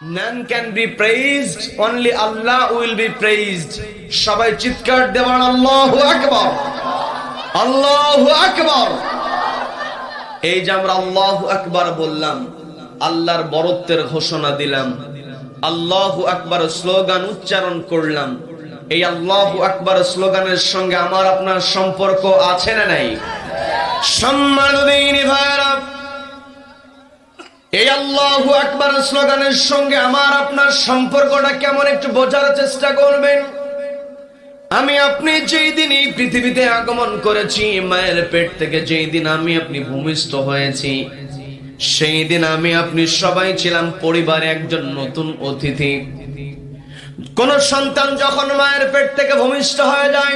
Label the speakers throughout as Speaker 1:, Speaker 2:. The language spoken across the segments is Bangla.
Speaker 1: None can be praised, only Allah will be praised. সবাই চিৎকার দেবেন আল্লাহু আকবার, আল্লাহু আকবার। এই যে আমরা আল্লাহু আকবার বললাম, আল্লাহর বরত্বের ঘোষণা দিলাম, আল্লাহু আকবার স্লোগান উচ্চারণ করলাম, এই আল্লাহু আকবার স্লোগানের সঙ্গে আমার আপনার সম্পর্ক আছে না নাই? সম্মানিত দিনী ভাইরা, এই আল্লাহু আকবার স্লোগানের সঙ্গে আমার আপনার সম্পর্কটা কেমন একটু বোঝার চেষ্টা করবেন। আমি আপনি যেই দিন এই পৃথিবীতে আগমন করেছি, মায়ের পেট থেকে যেই দিন আমি আপনি ভূমিষ্ঠ হয়েছি, সেই দিন আমি আপনি সবাই ছিলাম পরিবারে একজন নতুন অতিথি। কোন সন্তান যখন মায়ের পেট থেকে ভূমিষ্ঠ হয়ে যায়,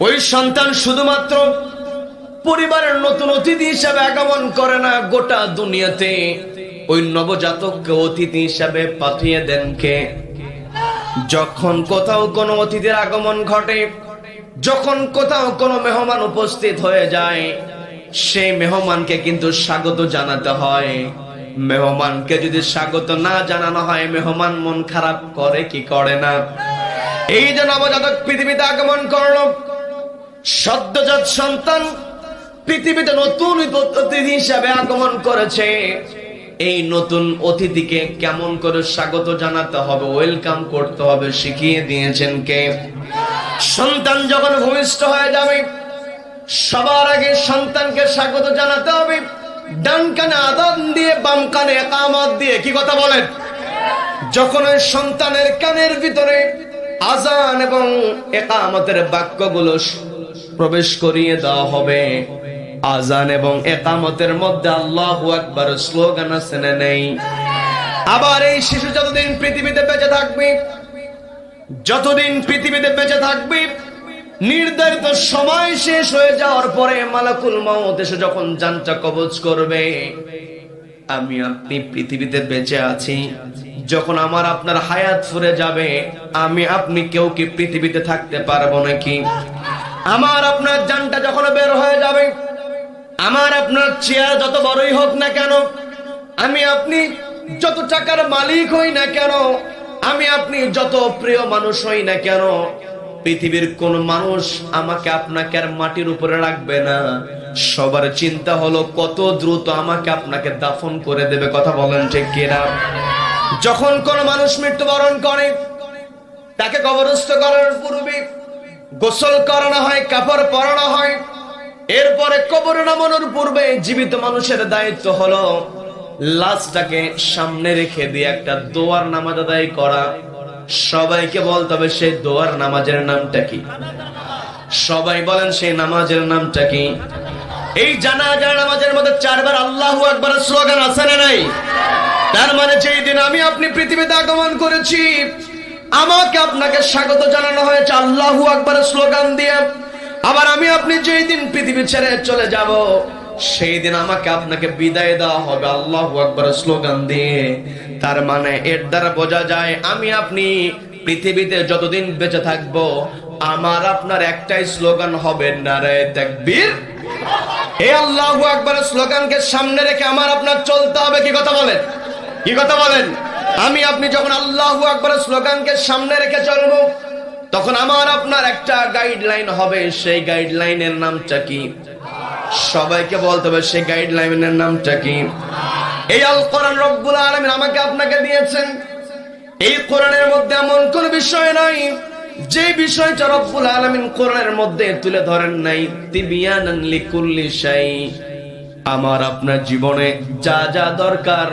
Speaker 1: ওই সন্তান শুধুমাত্র পরিবারের নতুন অতিথি হিসাবে আগমন করে না, গোটা দুনিয়াতে ওই নবজাতককে অতিথি হিসাবে পাঠিয়ে দেন কে? যখন কোথাও কোনো অতিথির আগমন ঘটে, যখন কোথাও কোনো মেহমান উপস্থিত হয়ে যায়, সেই মেহমানকে কিন্তু স্বাগত জানাতে হয়। মেহমানকে যদি স্বাগত না জানানো হয়, মেহমান মন খারাপ করে কি করে না? এই যে নবজাতক পৃথিবীতে আগমন করলো, সদ্যজাত সন্তান পৃথিবীতে নতুন অতিথি হিসাবে আগমন করেছে, এই নতুন অতিথিকে কেমন করে স্বাগত জানাতে হবে, ওয়েলকাম করতে হবে শিখিয়ে দিয়েছেন কে? সন্তান যখন ভূমিষ্ঠ হয়ে যাবে, সবার আগে সন্তানকে স্বাগত জানাতে হবে ডান কানে আযান দিয়ে, বাম কানে ইকামত দিয়ে। কি কথা বলেন? যখন ওই সন্তানের কানের ভিতরে আযান এবং ইকামতের বাক্যগুলো প্রবেশ করিয়ে দেওয়া হবে, আযান এবং ইকামতের মধ্যে আল্লাহু আকবার স্লোগান আছে না নেই? আবার এই শিশু যতদিন পৃথিবীতে বেঁচে থাকবে, যতদিন পৃথিবীতে বেঁচে থাকবে, নির্ধারিত সময় শেষ হয়ে যাওয়ার পরে মালাকুল মউত এসে যখন জানটা কবজ করবে, আমি আপনি পৃথিবীতে বেঁচে আছি, যখন আমার আপনার হায়াত ফুরে যাবে, আমি আপনি কেউ কি পৃথিবীতে থাকতে পারবো নাকি? আমার আপনার জানটা যখন বের হয়ে যাবে, আমার আপনার চেয়ার যত বড়ই হোক না কেন, আমি আপনি যত টাকার মালিক হই না কেন, আমি আপনি যত প্রিয় মানুষ হই না কেন, পৃথিবীর কোন মানুষ আমাকে আপনাকে আর মাটির উপরে রাখবে না। সবার চিন্তা হলো কত দ্রুত আমাকে আপনাকে দাফন করে দেবে। কথা বলেন ঠিক কিনা? যখন কোন মানুষ মৃত্যুবরণ করে, তাকে কবরস্থ করার পূর্বে গোসল করানো হয়, কাপড় পরানো হয়, এরপরে কবরে নামানোর পূর্বে জীবিত মানুষের দায়িত্ব হলো লাশটাকে সামনে রেখে দিয়ে একটা দোয়ার নামাজ আদায় করা। সবাইকে বলতে হবে সেই দোয়ার নামাজের নামটা কি? সবাই বলেন সেই নামাজের নামটা কি? এই জানাজার নামাজের মধ্যে 4 বার আল্লাহু আকবার স্লোগান আছে না নাই? তার মানে যেই দিন আমি আপনি পৃথিবীতে আগমন করেছি, আমাকে আপনাকে স্বাগত জানানো হয়েছে আল্লাহু আকবার স্লোগান দিয়ে। আবার আমি আপনি যেই দিন পৃথিবী ছেড়ে চলে যাব, সেই দিন আমাকে আপনাকে বিদায় দেওয়া হবে আল্লাহু আকবার স্লোগান দিয়ে। তার মানে এর দ্বারা বোঝা যায় আমি আপনি পৃথিবীতে যতদিন বেঁচে থাকবো, আমার আপনার একটাই স্লোগান হবে, নারায়ে তাকবীর। এই আল্লাহু আকবার স্লোগানকে সামনে রেখে আমার আপনার চলতে হবে। কি কথা বলেন? কি কথা বলেন? আমি আপনি যখন আল্লাহু আকবার স্লোগানকে সামনে রেখে চলবো, তখন আমার আপনার একটা গাইডলাইন হবে। সেই গাইডলাইনের নামটা কি? সবাইকে বলতে হবে সেই গাইডলাইনের নামটা কি? এই আল কোরআন রব্বুল আলামিন আমাকে আপনাকে দিয়েছেন। এই কোরআনের মধ্যে এমন কোন বিষয় নাই যে বিষয়টা রব্বুল আলামিন কোরআনের মধ্যে তুলে ধরেন নাই। তিবিয়ানান লিকুল্লি শাই। আমার আপনার জীবনে যা যা দরকার,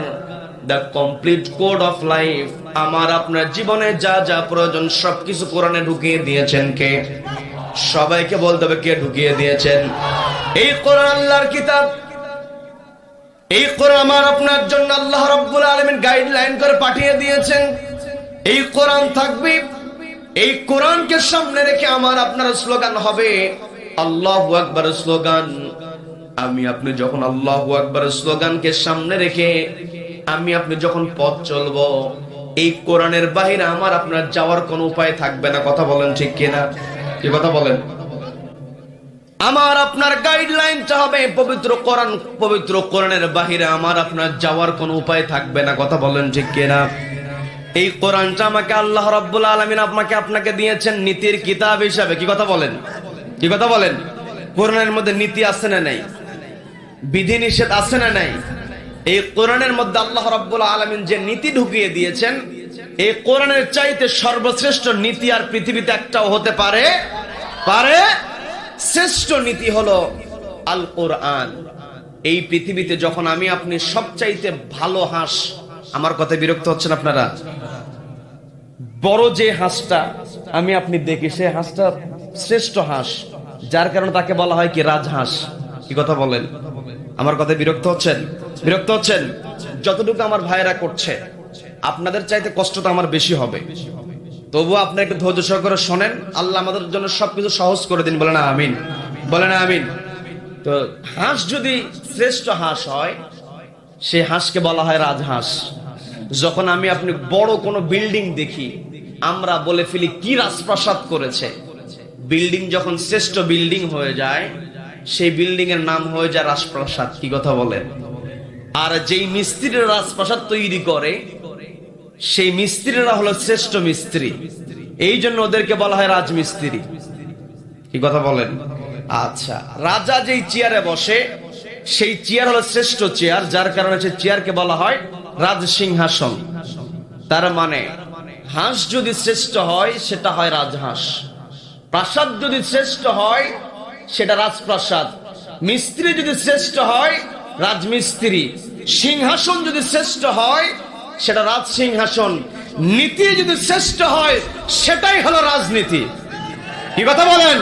Speaker 1: the complete code of life, আমার আপনার জীবনে যা যা প্রয়োজন সবকিছু কোরআনে ঢুকিয়ে দিয়েছেন কে? সবাইকে বলতে হবে কে ঢুকিয়ে দিয়েছেন? এই কোরআন আল্লাহর কিতাব। এই কোরআন আমার আপনার জন্য আল্লাহ রাব্বুল আলামিন গাইডলাইন করে পাঠিয়ে দিয়েছেন। এই কোরআন থাকবে, এই কোরআনকে সামনে রেখে আমার আপনার স্লোগান হবে আল্লাহু আকবার স্লোগান। আমি আপনি যখন আল্লাহু আকবার স্লোগানকে সামনে রেখে আমি আপনি যখন পথ চলবো, এই কোরআনের বাইরে আমার আপনার যাওয়ার কোনো উপায় থাকবে না। কথা বলেন ঠিক কিনা? কি কথা বলেন? আমার আপনার গাইডলাইনটা হবে পবিত্র কোরআন। পবিত্র কোরআনের বাহিরে আমার আপনার যাওয়ার কোনো উপায় থাকবে না। কথা বলেন ঠিক কিনা? এই কোরআনটা আমাকে আল্লাহ রাব্বুল আলামিন আপনাকে দিয়েছেন নীতির কিতাব হিসাবে। কি কথা বলেন? কি কথা বলেন? কোরআনের মধ্যে নীতি আছে না নাই? বিধি নিষেধ আছে না নাই? এই কোরআনের মধ্যে আল্লাহ রাব্বুল আলামিন যে নীতি ঢুকিয়ে দিয়েছেন, এই কোরআনের চাইতে সর্বশ্রেষ্ঠ নীতি আর পৃথিবীতে একটাও হতে পারে? শ্রেষ্ঠ নীতি হলো আল কোরআন। এই পৃথিবীতে যখন আমি আপনি সবচাইতে ভালো হাঁস, আমার কথায় বিরক্ত হচ্ছেন আপনারা? বড় যে হাঁসটা আমি আপনি দেখি, সে হাঁসটা শ্রেষ্ঠ হাঁস, যার কারণে তাকে বলা হয় কি রাজহাঁস। কি কথা বলেন? আমার কথায় বিরক্ত হচ্ছেন? যতটুকু আমার ভাইয়েরা করছে, আপনাদের চাইতে কষ্ট তো আমার বেশি হবে, তবু আপনি একটু ধৈর্য সহকারে শোনেন। আল্লাহ আমাদের জন্য সবকিছু সহজ করে দিন। বলে না আমিন? বলে না আমিন? তো হাঁস যদি শ্রেষ্ঠ হাঁস হয়, সে হাঁসকে বলা হয় রাজহাঁস। যখন আমি আপনি বড় কোনো বিল্ডিং দেখি, আমরা বলে ফেলি কি রাজপ্রাসাদ করেছে। বিল্ডিং যখন শ্রেষ্ঠ বিল্ডিং হয়ে যায়, সেই বিল্ডিং এর নাম হয়ে যায় রাজপ্রাসাদ। কি কথা বলেন? আর যেই মিস্ত্রিরা রাজপ্রাসাদ তৈরি করে, সেই মিস্ত্রিরা হলো শ্রেষ্ঠ মিস্ত্রি, এই জন্য ওদেরকে বলা হয় রাজমিস্ত্রি। কি কথা বলেন? আচ্ছা, রাজা যেই চেয়ারে বসে, সেই চেয়ার হলো শ্রেষ্ঠ চেয়ার, যার কারণে সেই চেয়ারকে বলা হয় রাজসিংহাসন। তার মানে হাঁস যদি শ্রেষ্ঠ হয়, সেটা হয় রাজহাঁস। প্রাসাদ যদি শ্রেষ্ঠ হয়, সেটা রাজপ্রাসাদ। মিস্ত্রি যদি শ্রেষ্ঠ হয়, রাজমিস্ত্রি। সিংহাসন যদি শ্রেষ্ঠ হয়, সেটা রাজসিংহাসন। নীতি যদি শ্রেষ্ঠ হয়, সেটাই হলো রাজনীতি। কি কথা বলেন?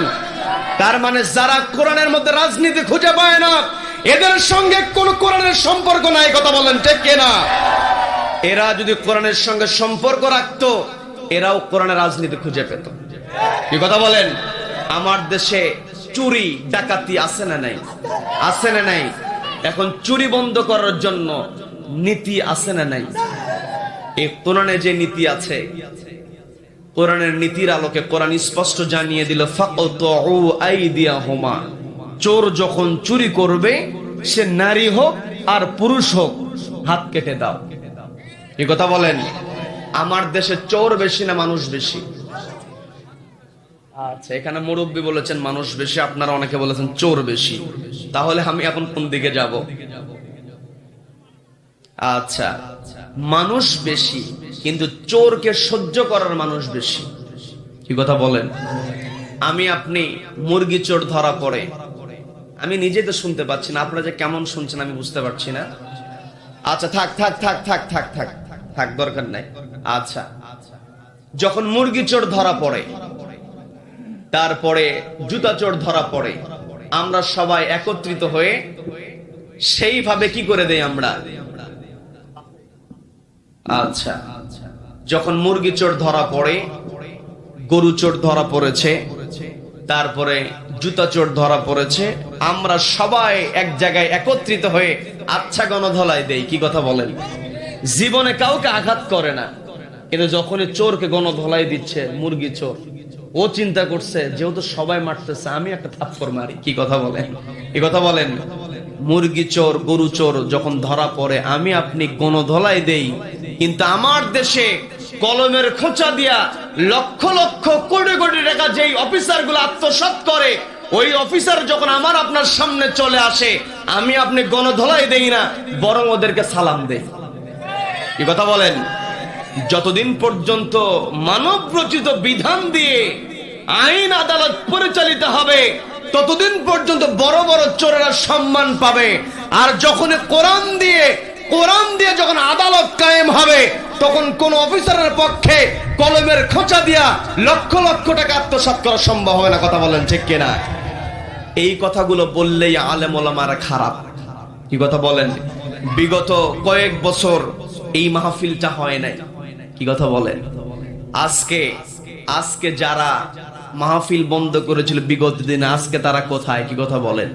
Speaker 1: তার মানে যারা কোরআনের মধ্যে রাজনীতি খুঁজে পায় না, এদের সঙ্গে কোন কোরআনের সম্পর্ক নাই। কথা বলেন ঠিক কিনা? এরা যদি কোরআনের সঙ্গে সম্পর্ক রাখতো, এরাও কোরআনের রাজনীতি খুঁজে পেত। কি কথা বলেন? আমার দেশে চুরি ডাকাতি আছে না নাই? আছে না নাই? এখন চুরি বন্ধ করার জন্য নীতি আছে না নাই? এই কোরআনে যে নীতি আছে, কোরআনের নীতির আলোকে কোরআন স্পষ্ট জানিয়ে দিল, ফাকতউ আইদিয়াহুমা। চোর যখন চুরি করবে, সে নারী হোক আর পুরুষ হোক, হাত কেটে দাও। এই কথা বলেন। আমার দেশে চোর বেশি না মানুষ বেশি? আচ্ছা, এখানে মুরব্বী বলেছেন মানুষ বেশি, আপনারা অনেকে বলেছেন চোর বেশি। তাহলে আমি এখন কোন দিকে যাব? আচ্ছা, মানুষ বেশি, কিন্তু চোরকে সহ্য করার মানুষ বেশি। কি কথা বলেন? আমি আপনি মুরগি চোর ধরা পড়ে, আমি নিজে তো শুনতে পাচ্ছি না, আপনারা যে কেমন শুনছেন আমি বুঝতে পারছি না। আচ্ছা, থাক থাক থাক থাক থাক থাক থাক, দরকার নাই। আচ্ছা, যখন মুরগি চোর ধরা পড়ে, তারপরে জুতা চোর ধরা পড়ে, আমরা সবাই একত্রিত হয়ে সেইভাবে কি করে দেই আমরা? আচ্ছা, যখন মুরগি চোর ধরা পড়ে, গরু চোর ধরা পড়েছে, তারপরে জুতা চোর ধরা পড়েছে, আমরা সবাই এক জায়গায় একত্রিত হয়ে আচ্ছা গণধলাই দেই। কি কথা বলেন? জীবনে কাউকে আঘাত করে না, কিন্তু যখনই চোরকে গণধলাই দিচ্ছে, মুরগি চোর, ও চিন্তা করছে যেহেতু সবাই মারতেছে, আমি একটা থাপ্পড় মারি। কি কথা বলেন? এই কথা বলেন। মুরগি চোর, গরু চোর যখন ধরা পড়ে, আমি আপনি গণধলাই দেই, কিন্তু আমার দেশে কলমের খোঁচা দিয়া লক্ষ লক্ষ কোটি কোটি টাকা যেই অফিসার গুলো আত্মসাৎ করে, ওই অফিসার যখন আমার আপনার সামনে চলে আসে, আমি আপনি গণধলাই দেই না, বরং ওদেরকে সালাম দেই। কি কথা বলেন? যতদিন পর্যন্ত মানব রচিত বিধান দিয়ে আইন আদালত পরিচালিত হবে, ততদিন পর্যন্ত বড় বড় চোরেরা সম্মান পাবে। আর যখন কোরআন দিয়ে যখন আদালত কায়েম হবে, তখন কোন অফিসারের পক্ষে কলমের খোঁচা দিয়া লক্ষ লক্ষ টাকা আত্মসাৎ করা সম্ভব হবে না। কথা বলেন ঠিক কিনা? এই কথাগুলো বললেই আলেম ওলামারা খারাপ। কি কথা বলেন? বিগত কয়েক বছর এই মাহফিলটা হয় নাই। কি কথা বলেন? আজকে যারা মাহফিল বন্ধ করেছিল বিগত দিনে, আজকে তারা কোথায়? কি কথা বলেন?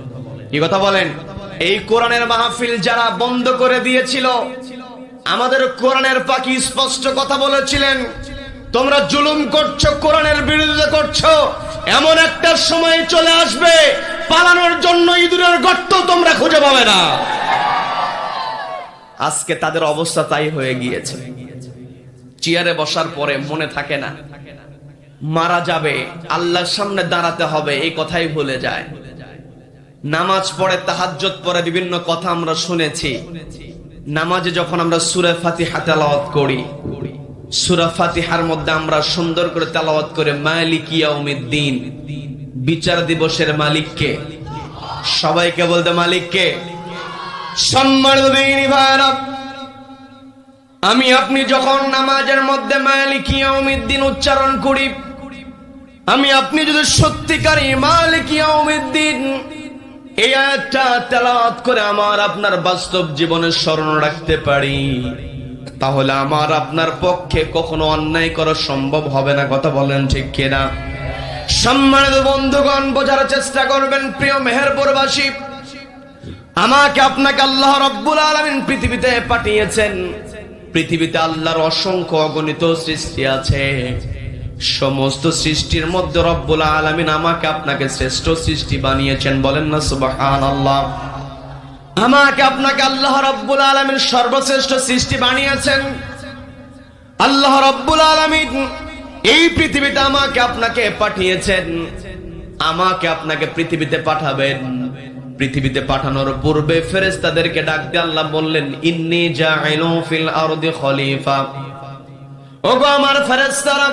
Speaker 1: কি কথা বলেন? এই কোরআনের মাহফিল যারা বন্ধ করে দিয়েছিল, আমাদের কোরআনের পাখি স্পষ্ট কথা বলেছিলেন, তোমরা জুলুম করছো, কোরআনের বিরোধিতা করছো, এমন একটা সময় চলে আসবে পালানোর জন্য ইঁদুরের গর্ত তোমরা খুঁজে পাবে না। আজকে তাদের অবস্থা তাই হয়ে গিয়েছে। চেয়ারে বসার পরে মনে থাকে না মারা যাবে, আল্লাহর সামনে দাঁড়াতে হবে, এই কথাই ভুলে যায়। নামাজ পড়ে, তাহাজ্জুদ পড়ে, বিভিন্ন কথা আমরা শুনেছি। নামাজে যখন আমরা সূরা ফাতিহা তেলাওয়াত করি, সূরা ফাতিহার মধ্যে আমরা সুন্দর করে তেলাওয়াত করে মালিকি ইয়াউমিদ্দিন, বিচার দিবসের মালিককে, সবাইকে বলতে মালিককে। সম্মানিত দিনী ভাইরা, আমি আপনি যখন নামাজের মধ্যে মালিকি ইয়াউমিদ্দিন উচ্চারণ করি, আমি আপনি যদি সত্যিকারই মালিকি ইয়াউমিদ্দিন এই আয়াতটা তেলাওয়াত করে আমার আপনার বাস্তব জীবনে স্মরণ রাখতে পারি, তাহলে আমার আপনার পক্ষে কখনো অন্যায় করা সম্ভব হবে না। কথা বলেন ঠিক কিনা? সম্মানিত বন্ধুগণ, বোঝার চেষ্টা করবেন। প্রিয় মেহেরপুরবাসী, আমাকে আপনাকে আল্লাহ রাব্বুল আলামিন পৃথিবীতে পাঠিয়েছেন। পৃথিবীতে আল্লাহর অসংখ্য অগণিত সৃষ্টি আছে। সমস্ত সৃষ্টির মধ্যে রব্বুল আলামিন আমাকে আপনাকে শ্রেষ্ঠ সৃষ্টি বানিয়েছেন। বলেন না সুবহানাল্লাহ। আমাকে আপনাকে আল্লাহ রাব্বুল আলামিন সর্বশ্রেষ্ঠ সৃষ্টি বানিয়েছেন। আল্লাহ রাব্বুল আলামিন এই পৃথিবীতে আমাকে আপনাকে পাঠিয়েছেন। আমাকে আপনাকে পৃথিবীতে পাঠাবেন। পৃথিবীতে পাঠানোর পূর্বে ফেরেশতাদেরকে ডাক দিয়ে আল্লাহ বললেন, ইন্নী জাইলু ফিল আরদি খলিফা। ওগো আমার ফেরেশতারা,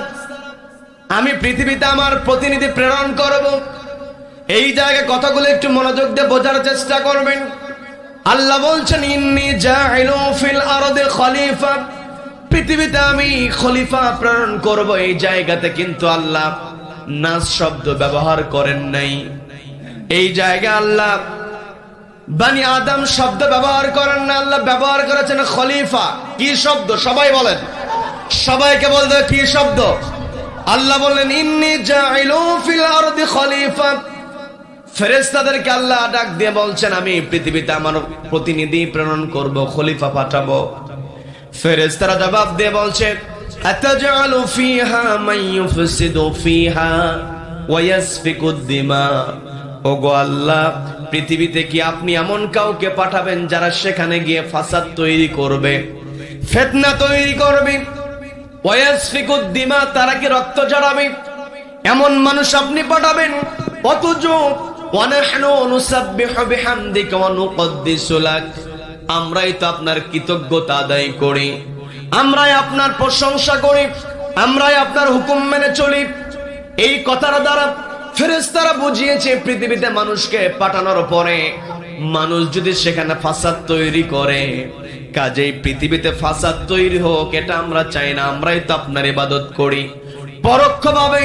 Speaker 1: আমি পৃথিবীতে আমার প্রতিনিধি প্রেরণ করব। এই জায়গায় কথাগুলো একটু মনোযোগ দিয়ে বোঝার চেষ্টা করবেন। আল্লাহ বলছেন, ইন্নী জাইলু ফিল আরদি খলিফা, পৃথিবীতে আমি খলিফা প্রেরণ করব। এই জায়গাতে কিন্তু আল্লাহ নাস শব্দ ব্যবহার করেন নাই। এই জায়গায় আল্লাহ বনি আদম শব্দ ব্যবহার করেন না, আল্লাহ ব্যবহার করেছেন খলিফা। কি শব্দ? সবাই বলেন, সবাইকে বলতে কি শব্দ? আল্লাহ বললেন, ইন্নী জাইলু ফিল আরদি খলিফা। ফেরেশতাদেরকে আল্লাহ ডাক দিয়ে বলছেন, আমি পৃথিবীতে আমার প্রতিনিধি প্রেরণ করব, খলিফা পাঠাবো। ফেরেশতারা জবাব দিয়ে বলছে, আতাজআলু ফিহা মান ইউফসিদু ফিহা ওয়া ইয়াসফিকুদ দিমা। ওগো আল্লাহ, পৃথিবীতে কি আপনি এমন কাউকে পাঠাবেন যারা সেখানে গিয়ে ফাসাদ তৈরি করবে, ফিতনা তৈরি করবে, ওয়া ইয়াসফিকুদ দিমা, তারা কি রক্ত ঝরাবে? এমন মানুষ আপনি পাঠাবেন? অথচ ওয়া নাহনু নুসাব্বিহু বিহামদিকা ওয়া নুকদ্দিসু লাক, আমরাই তো আপনার কৃতজ্ঞতা আদায় করি, আমরাই আপনার প্রশংসা করি, আমরাই আপনার হুকুম মেনে চলি। এই কথার দ্বারা ফেরেশতারা বুঝিয়েছে, পৃথিবীতে মানুষকে পাঠানোর পরে মানুষ যদি সেখানে ফাসাদ তৈরি করে, কাজেই পৃথিবীতে ফাসাদ তৈরি হোক এটা আমরা চাই না, আমরাই তো আপনার ইবাদত করি। পরোক্ষভাবে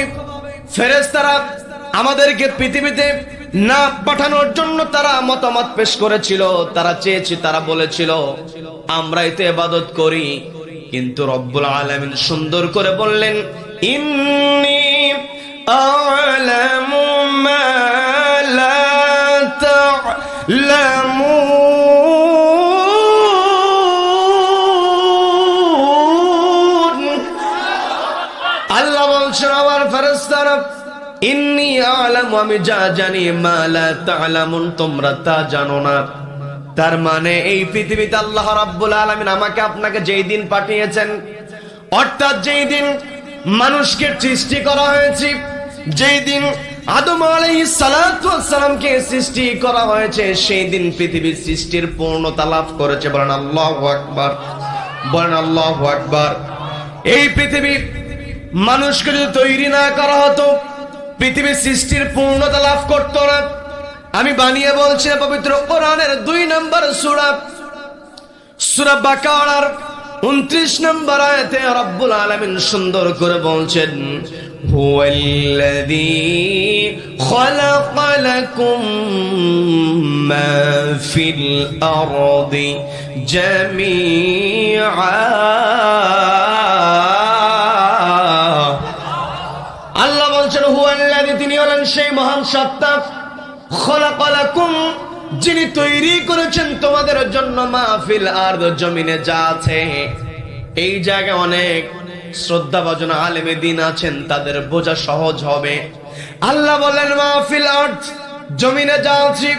Speaker 1: ফেরেশতারা আমাদেরকে পৃথিবীতে না পাঠানোর জন্য তারা মতামত পেশ করেছিল, তারা চেয়েছে, তারা বলেছিল আমরাই তো ইবাদত করি। কিন্তু রব্বুল আলামিন সুন্দর করে বললেন, ইন্নী আ'লামু মা লা তা'লামুন। আল্লাহ বলছেন, আমার ফেরেশতারা, ইন্নী আ'লামু, আমি যা জানি, মা লা তা'লামুন, তোমরা তা জানো না। তার মানে এই পৃথিবীতে আল্লাহ রাব্বুল আলামিন আমাকে আপনাকে যেই দিন পাঠিয়েছেন, অর্থাৎ যেই দিন মানুষকে সৃষ্টি করা হয়েছে, যেই দিন আদম আলাইহিস সালাতু ওয়াস সালামকে সৃষ্টি করা হয়েছে, সেই দিন পৃথিবীর সৃষ্টির পূর্ণতা লাভ করেছে। বলেন আল্লাহু আকবার, বলেন আল্লাহু আকবার। এই পৃথিবী মানুষকে যদি তৈরি না করা হতো, পৃথিবীর সৃষ্টির পূর্ণতা লাভ করতো না। আমি বানিয়ে বলছি, পবিত্র কোরআনের 2 নম্বর সূরা, সূরা বাকারার 29 নম্বর আয়াতে রব্বুল আলামিন সুন্দর করে বলছেন, হুয়াল্লাযী খালাকা লাকুম মা ফিল আরদি জামিআ। আল্লাহ বলছেন, হুয়াল্লাযী, তিনি হলেন সেই মহান সত্তা, খালাকা লাকুম, যিনি তৈরি করেছেন তোমাদের জন্য, মাহফিল আরদ, জমিনে যা আছে। এই জায়গায় অনেক শ্রদ্ধাভাজন আলেমে দ্বীন আছেন, তাদের বোঝা সহজ হবে। আল্লাহ বলেন মাহফিল আরদ, জমিনে যা আছে,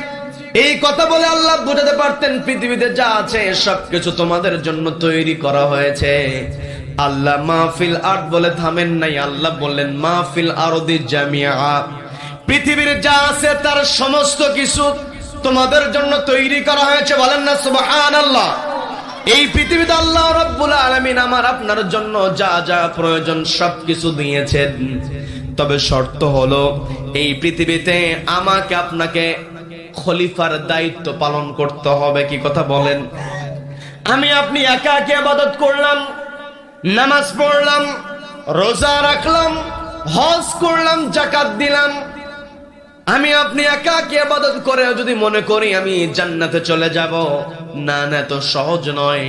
Speaker 1: এই কথা বলে আল্লাহ বুঝাতে পারতেন পৃথিবীতে যা আছে সবকিছু তোমাদের জন্য তৈরি করা হয়েছে। আল্লাহ মাহফিল আরদ বলে থামেন নাই, আল্লাহ বললেন মাহফিল আরদি জামিআ, পৃথিবীর যা আছে তার সমস্ত কিছু তোমাদের জন্য তৈরি করা হয়েছে। বলেন না সুবহানাল্লাহ। এই পৃথিবীতে আল্লাহ রাব্বুল আলামিন আমার আপনার জন্য যা যা প্রয়োজন সবকিছু দিয়েছেন, তবে শর্ত হলো এই পৃথিবীতে আমাকে আপনাকে খলিফার দায়িত্ব পালন করতে হবে। কি কথা বলেন? আমি আপনি একা একা ইবাদত করলাম, নামাজ পড়লাম, রোজা রাখলাম, হজ করলাম, যাকাত দিলাম, আমি আপনি একা একা ইবাদত করে যদি মনে করি আমি জান্নাতে চলে যাব, না না, তো সহজ নয়।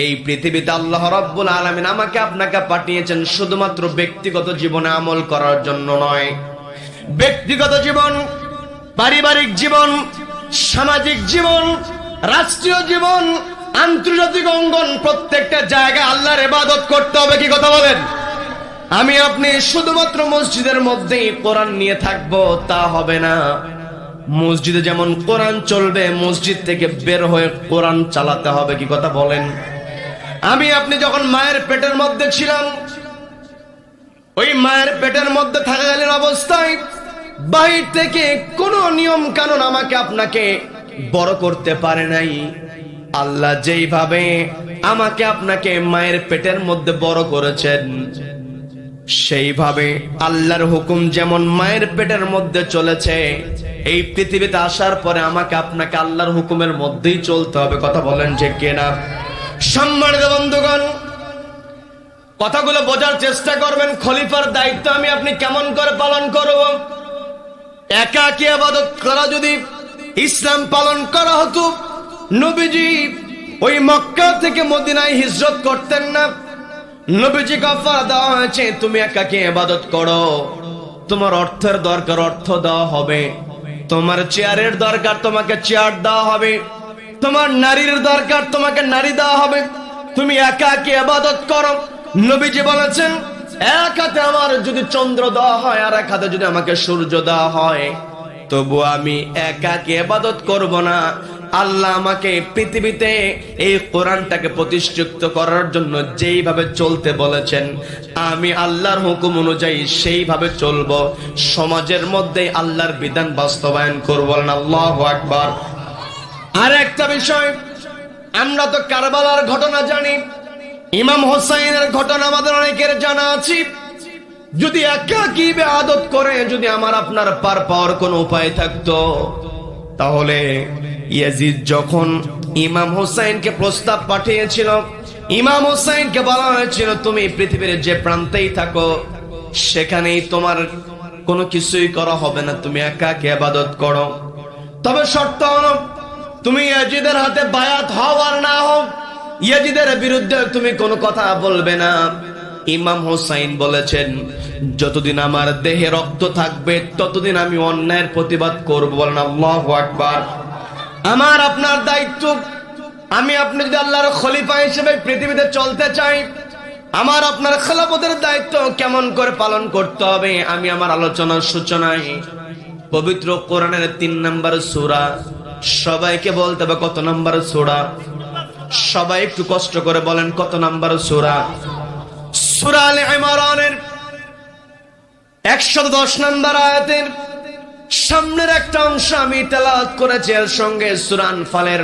Speaker 1: এই পৃথিবীতে আল্লাহ রাব্বুল আলামিন আমাকে আপনাকে পাঠিয়েছেন শুধুমাত্র ব্যক্তিগত জীবনে আমল করার জন্য নয়। ব্যক্তিগত জীবন, পারিবারিক জীবন, সামাজিক জীবন, রাষ্ট্রীয় জীবন, আন্তর্জাতিক অঙ্গন, প্রত্যেকটা জায়গায় আল্লাহর ইবাদত করতে হবে। কি কথা বলেন? আমি আপনি শুধুমাত্র মসজিদের মধ্যেই কোরআন নিয়ে থাকবো তা হবে না। মসজিদে যেমন কোরআন চলবে, মসজিদ থেকে বের হয়ে কোরআন চালাতে হবে। কি কথা বলেন? আমি আপনি যখন মায়ের পেটের মধ্যে ছিলাম, ওই মায়ের পেটের মধ্যে থাকাকালীন অবস্থায় বাহির থেকে কোনো নিয়ম কানুন আমাকে আপনাকে বড় করতে পারে নাই। আল্লাহ যেইভাবে আমাকে আপনাকে মায়ের পেটের মধ্যে বড় করেছেন, সেইভাবে আল্লাহর হুকুম যেমন মায়ের পেটের মধ্যে চলেছে, এই পৃথিবীতে আসার পরে আমাকে আপনাকে আল্লাহর হুকুমের মধ্যেই চলতে হবে। কথা বলেন ঠিক কিনা? সম্মানিত বন্ধুগণ, কথাগুলো বোঝার চেষ্টা করবেন। খলিফার দায়িত্ব আমি আপনি কেমন করে পালন করব? একা একা ইবাদত করা যদি ইসলাম পালন করা হতো, নবীজি ওই মক্কা থেকে মদিনায় হিজরত করতেন না। নবীজি গফার দেওয়া হয়েছে তুমি একা একা ইবাদত করো, তোমার অর্থের দরকার অর্থ দেওয়া হবে, তোমার চেয়ারের দরকার তোমাকে চেয়ার দেওয়া হবে, তোমার নারীর দরকার তোমাকে নারী দেওয়া হবে, তুমি একা একা ইবাদত করো। নবীজি বলেছেন এক হাতে আমার যদি চন্দ্র দেওয়া হয় আর এক হাতে যদি আমাকে সূর্য দেওয়া হয়, তবু আমি একা একা ইবাদত করব না। আল্লাহ আমাকে পৃথিবীতে এই কোরআনটাকে প্রতিষ্ঠিত করার জন্য যেইভাবে চলতে বলেছেন, আমি আল্লাহর হুকুম অনুযায়ী সেইভাবে চলবো। সমাজের মধ্যে আল্লাহর বিধান বাস্তবায়ন করব। আল্লাহু আকবার। আর একটা বিষয়, আমরা তো কারবালার ঘটনা জানি, ইমাম হোসাইনের ঘটনা আমাদের অনেকের জানা আছে। যদি একাকী ইবাদত করে যদি আমার আপনার পার পাওয়ার কোনো উপায় থাকতো, তাহলে ইয়াজিদ যখন ইমাম হোসাইনকে প্রস্তাব পাঠিয়েছিল, ইমাম হোসাইনকে বলা হয়েছিল তুমি পৃথিবীর যে প্রান্তেই থাকো সেখানেই তোমার কোনো কিছুই করা হবে না, তুমি একাকী ইবাদত করো, তবে শর্ত হলো তুমি ইয়াজিদের হাতে বায়াত হও আর না হও, ইয়াজিদের বিরুদ্ধে তুমি কোনো কথা বলবে না। ইমাম হোসাইন বলেছেন যতদিন আমার দেহে রক্ত থাকবে ততদিন আমি অন্যায়ের প্রতিবাদ করব। বলেন আল্লাহু আকবার। আমার আপনার দায়িত্ব, আমি আপনি যদি আল্লাহর খলিফা হিসেবে পৃথিবীতে চলতে চাই, আমার আপনার খেলাফতের দায়িত্ব কেমন করে পালন করতে হবে, আমি আমার আলোচনার সূচনায় পবিত্র কোরআনের 3 নম্বর সূরা, সবাইকে বলতে হবে কত নম্বর সূরা? সবাই একটু কষ্ট করে বলেন কত নম্বর সূরা? সূরা আলে ইমরানের 110 নম্বর আয়াতের সামনের একটা অংশ আমি তেলাওয়াত করেছি, এর সঙ্গে সূরা আনফালের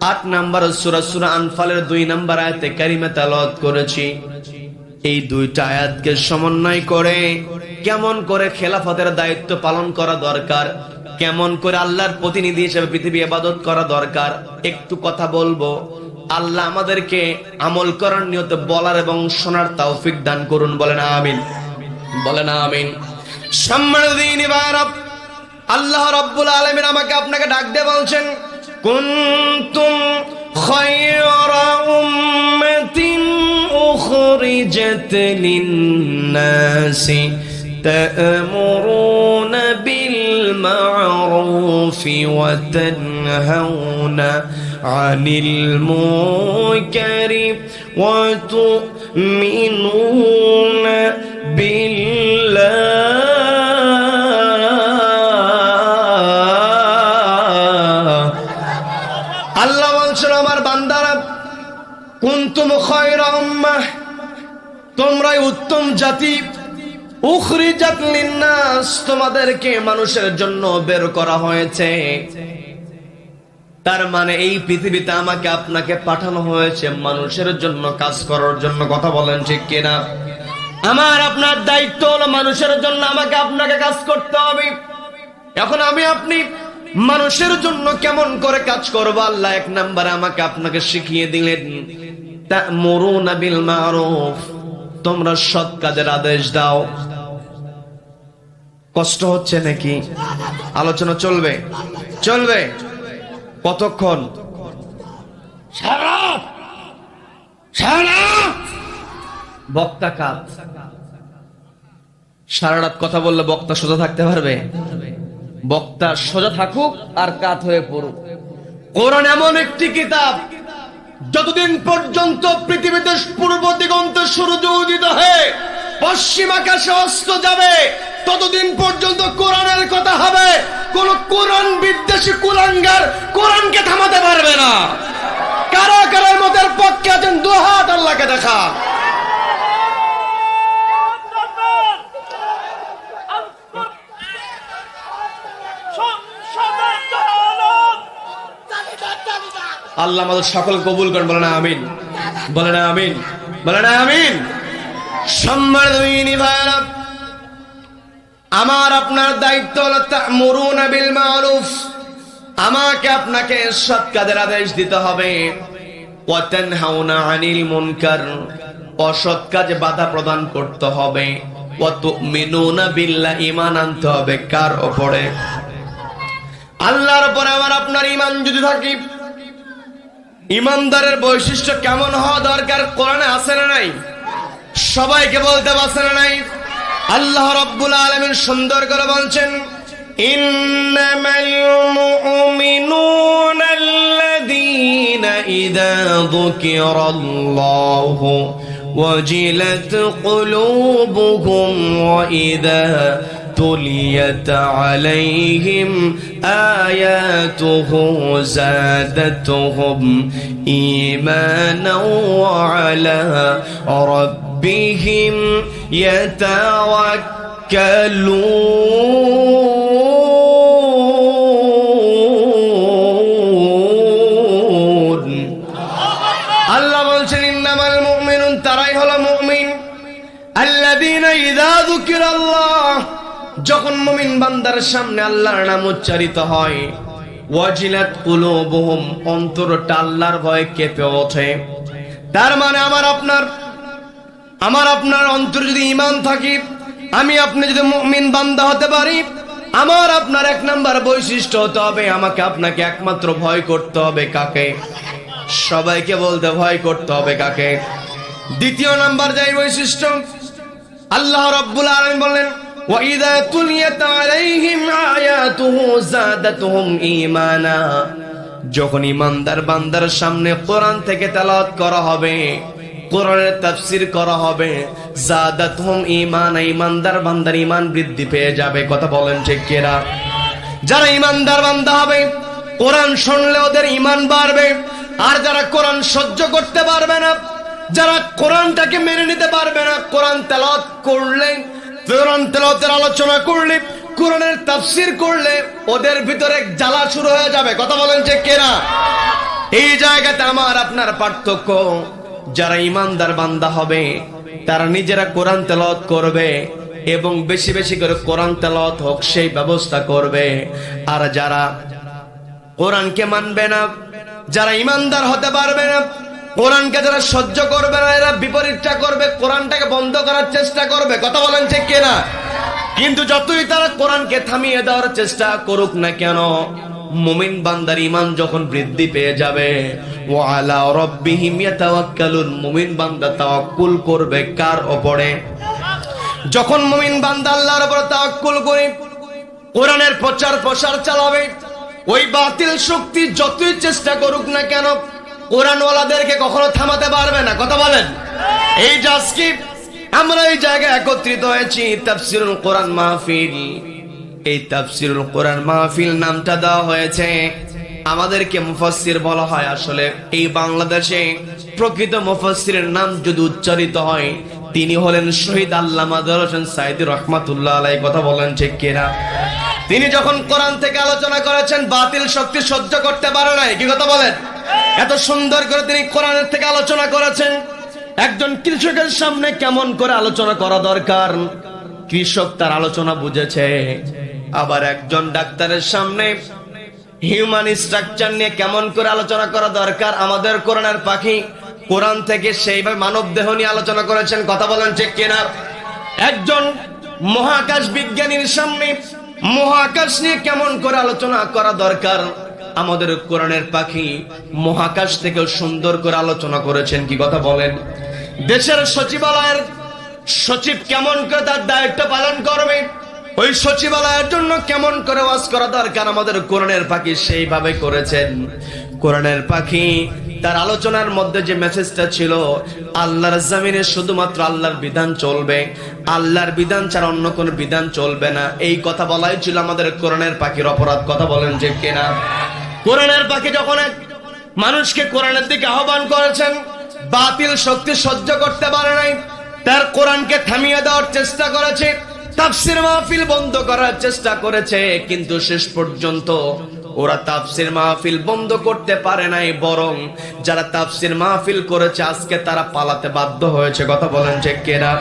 Speaker 1: 8 নম্বর সূরা, সূরা আনফালের 2 নম্বর আয়াতে কারিমা তেলাওয়াত করেছি। এই দুইটা আয়াতকে সমন্বয় করে কেমন করে খেলাফতের দায়িত্ব পালন করা দরকার, কেমন করে আল্লাহর প্রতিনিধি হিসেবে পৃথিবী ইবাদত করা দরকার, একটু কথা বলবো। আল্লাহ আমাদেরকে আমল করার নিয়তে বলার এবং শোনার তৌফিক দান করুন। বলেন আমিন, বলেন আমিন। সম্মানিত দিনী ভাইরা, আল্লাহ রাব্বুল আলামিন আমাকে আপনাকে ডাক দিয়ে বলছেন কুনতুম খায়রা উম্মাতিন উখরিজাত লিন-নাসি তা'মুরুনা বিল মা'রুফি ওয়া তানহাউনা আনিল মুনকারি ওয়া তু'মিনুনা বিল্লাহ তোমরাই উত্তম জাতি, উখরিজাত লিন্নাস, তোমাদেরকে মানুষের জন্য বের করা হয়েছে। তার মানে এই পৃথিবীতে আমাকে আপনাকে পাঠানো হয়েছে মানুষের জন্য কাজ করার জন্য। কথা বলেন ঠিক কিনা? আমার আপনার দায়িত্ব হলো মানুষের জন্য আমাকে আপনাকে কাজ করতে হবে। এখন আমি আপনি মানুষের জন্য কেমন করে কাজ করব, আল্লাহ এক নম্বরে আমাকে আপনাকে শিখিয়ে দিলেন, তা'মুরুনা বিল মা'রুফ, তোমরা সৎ কাজের আদেশ দাও। কষ্ট হচ্ছে নাকি? আলোচনা চলবে? চলবে কতক্ষণ? সারা বক্তা কাত, সারা রাত কথা বললে বক্তা সোজা থাকতে পারবে? বক্তা সোজা থাকুক আর কাত হয়ে পড়ুক। কোরআন এমন একটি কিতাব, যতদিন পর্যন্ত পৃথিবীতে পূর্ব দিগন্তে সূর্য উদিত হয়ে পশ্চিম আকাশে অস্ত যাবে, ততদিন পর্যন্ত কোরআনের কথা হবে। কোন কোরআন বিদ্বেষী কুলাঙ্গার কোরআনকে থামাতে পারবে না। কারা কারা মতের পক্ষে আছেন দুহাত আল্লাহকে দেখা। আল্লাহ আমাদের সকল কবুল করেন, বলে না আমিন, বলে না আমিন, বলে না আমিন। সম্মানিত ভাইরা, আমার আপনার দায়িত্ব হলো তা'মুরুনা বিল মা'রুফ, আমাকে আপনাকে সৎ কাজের আদেশ দিতে হবে। ওয়া তানহাউনা আনিল মুনকার, অসৎ কাজে বাধা প্রদান করতে হবে। ওয়া তু'মিনুনা বিল্লাহ, ঈমান আনতে হবে কার উপরে? আল্লাহর উপরে। আমার আপনার ঈমান যদি থাকে, ইমানদারের বৈশিষ্ট্য কেমন হওয়া দরকার কোরআনে আছে না নাই? সবাইকে বলতে পারছে না নাই? আল্লাহ রাব্বুল আলামিন সুন্দর করে বলছেন, ইন্নামাল মুমিনুনা আল্লাযীনা ইযা যুকিরাল্লাহু ওয়াজিলাত কুলুবুহুম ওয়া ইযা তুলিয়াত আলাইহিম আয়াতুহু যাদাতুহুম ঈমানাও ওয়া আলা রাব্বিহিম ইয়াতাওয়াক্কালুন। আল্লাহ বলছেন, ইন্নামাল মুমিনুন, তারাই হলো মুমিন, আল্লাযীনা ইযা যুকিরাল্লাহ, যখন মুমিন বান্দার সামনে আল্লাহর নাম উচ্চারিত হয়, ওয়াজিলাত কুলুবুহুম, অন্তরটা আল্লাহর ভয়ে কেঁপে ওঠে। তার মানে আমার আপনার অন্তর যদি ঈমান থাকে, আমি আপনি যদি মুমিন বান্দা হতে পারি, আমার আপনার এক নাম্বার বৈশিষ্ট্য হতে হবে, আমাকে আপনাকে একমাত্র ভয় করতে হবে কাকে? সবাইকে বলতে ভয় করতে হবে কাকে? দ্বিতীয় নাম্বার যাই বৈশিষ্ট্য, আল্লাহ রাব্বুল আলামিন বলেন, ওয়া ইযা তুলিয়াত আলাইহিম আয়াতুহু যাদাতুহুম ঈমানা, যখন ঈমানদার বান্দার সামনে কোরআন থেকে তেলাওয়াত করা হবে, কোরআনের তাফসীর করা হবে, যাদাতুহুম ঈমানা, ঈমানদার বান্দার ঈমান বৃদ্ধি পেয়ে যাবে। কথা বলেন ঠিক কিনা? যারা ঈমানদার বান্দা হবে, কোরআন শুনলে ওদের ঈমান বাড়বে। আর যারা কোরআন সহ্য করতে পারবে না, যারা কোরআনটাকে মেনে নিতে পারবে না, কোরআন তেলাওয়াত করলে, কোরআন তেলাওয়াতের আলোচনা করলে, কোরআনের তাফসীর করলে ওদের ভিতরে জ্বালা শুরু হয়ে যাবে। কথা বলেন ঠিক কিনা? এই জায়গাতে আমার আপনার পার্থক্য, যারা ঈমানদার বান্দা হবে তারা নিজেরা কোরআন তেলাওয়াত করবে এবং বেশি বেশি করে কোরআন তেলাওয়াত হোক সেই ব্যবস্থা করবে। আর যারা কোরআনকে মানবে না, যারা ঈমানদার হতে পারবে না, কোরআনকে যারা সহ্য করবে না, এরা বিপরীতটা করবে, কোরআনটাকে বন্ধ করার চেষ্টা করবে। কথা বলেন ঠিক কিনা? কিন্তু যতই তারা কোরআনকে থামিয়ে দেওয়ার চেষ্টা করুক না কেন, মুমিন বান্দার ঈমান যখন বৃদ্ধি পেয়ে যাবে, ওয়া আলা রাব্বিহিম ইয়াতাওয়াক্কালুন, মুমিন বান্দা তাওয়াক্কুল করবে কার উপরে? যখন মুমিন বান্দা আল্লাহর উপর তাওয়াক্কুল করে কোরআনের প্রচার প্রসার চালাবে, ওই বাতিল শক্তি যতই চেষ্টা করুক না কেন, কোরআনওয়ালাদেরকে কখনো থামাতে পারবে না। কথা বলেন। এই যে আজকে আমরা এই জায়গায় একত্রিত হয়েছি, তাফসীরুল কোরআন মাহফিল, এই তাফসীরুল কোরআন মাহফিল নামটা দেওয়া হয়েছে, আমাদেরকে মুফাসসির বলা হয়। আসলে এই বাংলাদেশে প্রকৃত মুফাসসিরের নাম যদি উচ্চারিত হয় তিনি হলেন শহীদ আল্লামা দেলোয়ার হোসেন সাঈদী রহমাতুল্লাহ আলাইহি। কথা বলেন ঠিক কিনা? তিনি যখন কোরআন থেকে আলোচনা করেছেন, বাতিল শক্তি সহ্য করতে পারে নাই। কি কথা বলেন? এত সুন্দর করে তিনি কোরআনের থেকে আলোচনা করেছেন। একজন কৃষকের সামনে কেমন করে আলোচনা করা দরকার, কৃষক তার আলোচনা বুঝেছে। আবার একজন ডাক্তারের সামনে হিউম্যান স্ট্রাকচার নিয়ে কেমন করে আলোচনা করা দরকার, আমাদের কোরআনের পাখি কোরআন থেকে সেইভাবে মানব দেহ নিয়ে আলোচনা করেছেন। কথা বলেন ঠিক কিনা? একজন মহাকাশ বিজ্ঞানীর সামনে মহাকাশ নিয়ে কেমন করে আলোচনা করা দরকার, আমাদের কোরআনের পাখি মহাকাশ থেকেও সুন্দর করে আলোচনা করেছেন। কি কথা বলেন? দেশের সচিবালয়ের সচিব কেমন করে তার দায়িত্ব পালন করবে, ওই সচিবালয়ের জন্য কেমন করে ওয়াজ করা দরকার, আমাদের কোরআনের পাখি সেইভাবে করেছেন। কোরআনের পাখি তার আলোচনার মধ্যে যে মেসেজটা ছিল, আল্লাহর জমিনে শুধুমাত্র আল্লাহর বিধান চলবে, আল্লাহর বিধান ছাড়া অন্য কোনো বিধান চলবে না, এই কথা বলাই ছিল আমাদের কোরআনের পাখির অপরাধ। কথা বলেন যে কিনা? কোরআনের পাখি যখন এক মানুষকে কোরআনের দিকে আহ্বান করেছেন, বাতিল শক্তি সহ্য করতে পারে নাই, তার কোরআনকে থামিয়ে দেওয়ার চেষ্টা করেছে, তাফসীর মাহফিল বন্ধ করার চেষ্টা করেছে, কিন্তু শেষ পর্যন্ত ওরা তাফসীর মাহফিল বন্ধ করতে পারে নাই, বরং যারা তাফসীর মাহফিল করেছে আজকে তারা পালাতে বাধ্য হয়েছে। কথা বলেন ঠিক কিনা?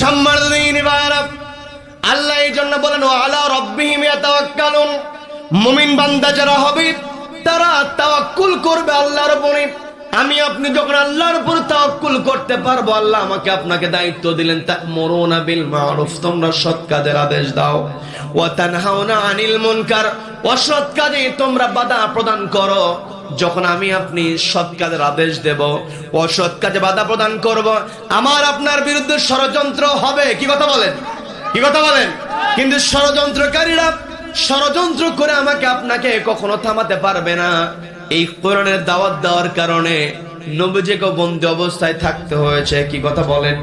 Speaker 1: সম্মানিত ভাইরা, আল্লাহ এই জন্য বলেন ওয়া আলা রাব্বিহিম ইয়াতাওয়াক্কালুন, মুমিন বান্দা যারা হবে তারা তাওয়াক্কুল করবে আল্লাহর উপরে। আমি আপনি যখন আল্লাহর উপর তাওয়াক্কুল করতে পারবো, আল্লাহ আমাকে আপনাকে দায়িত্ব দিলেন, তা'মুরুনা বিল মা'রুফ, তোমরা সৎ কাজের আদেশ দাও, ওয়া তানহাউনা আনিল মুনকার, অসৎ কাজে তোমরা বাধা প্রদান করো। যখন আমি আপনি সৎ কাজের আদেশ দেব, অসৎ কাজে বাধা প্রদান করব, আমার আপনার বিরুদ্ধে ষড়যন্ত্র হবে। কি কথা বলেন? কি কথা বলেন? কিন্তু ষড়যন্ত্রকারীরা ষড়যন্ত্র করে আমাকে আপনাকে কখনো থামাতে পারবে না। এই কোরআনের দাওয়াত দেওয়ার কারণে নবীজিকে বন্দী অবস্থায় থাকতে হয়েছে। কি কথা বলেন?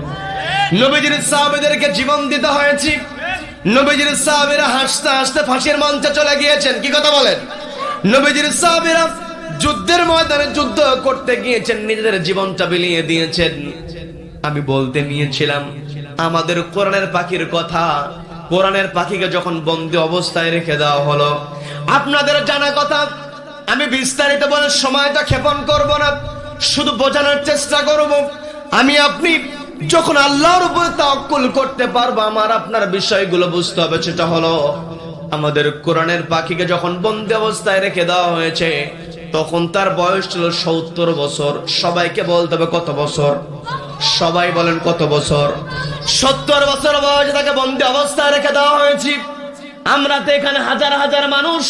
Speaker 1: নবীজির সাহাবীদেরকে জীবন দিতে হয়েছে, নবীজির সাহাবীরা হাসতে হাসতে ফাঁসির মঞ্চে চলে গিয়েছেন। কি কথা বলেন? নবীজির সাহাবীরা যুদ্ধের ময়দানে যুদ্ধ করতে গিয়েছেন, নিজেদের জীবনটা বিলিয়ে দিয়েছেন। আমি বলতে নিয়েছিলাম আমাদের কোরআনের পাখির কথা। কোরআনের পাখিকে যখন বন্দী অবস্থায় রেখে দেওয়া হলো, আপনাদের জানা কথা, আমি বিস্তারিত বলে সময়টা ক্ষেপণ করব না, শুধু বোঝানোর চেষ্টা করব। আমি আপনি যখন আল্লাহর উপর তাওয়াক্কুল করতে পারবো, আমার আপনার বিষয়গুলো বুঝতে হবে। সেটা হলো আমাদের কোরআনের পাখিকে যখন বন্দী অবস্থায় রেখে দেওয়া হয়েছে, তখন তার বয়স ছিল 70 বছর। সবাইকে বলতে হবে কত বছর? সবাই বলেন কত বছর? 70 বছর বয়সে তাকে বন্দী অবস্থায় রেখে দেওয়া হয়েছে। আমরা তো এখানে হাজার হাজার মানুষ,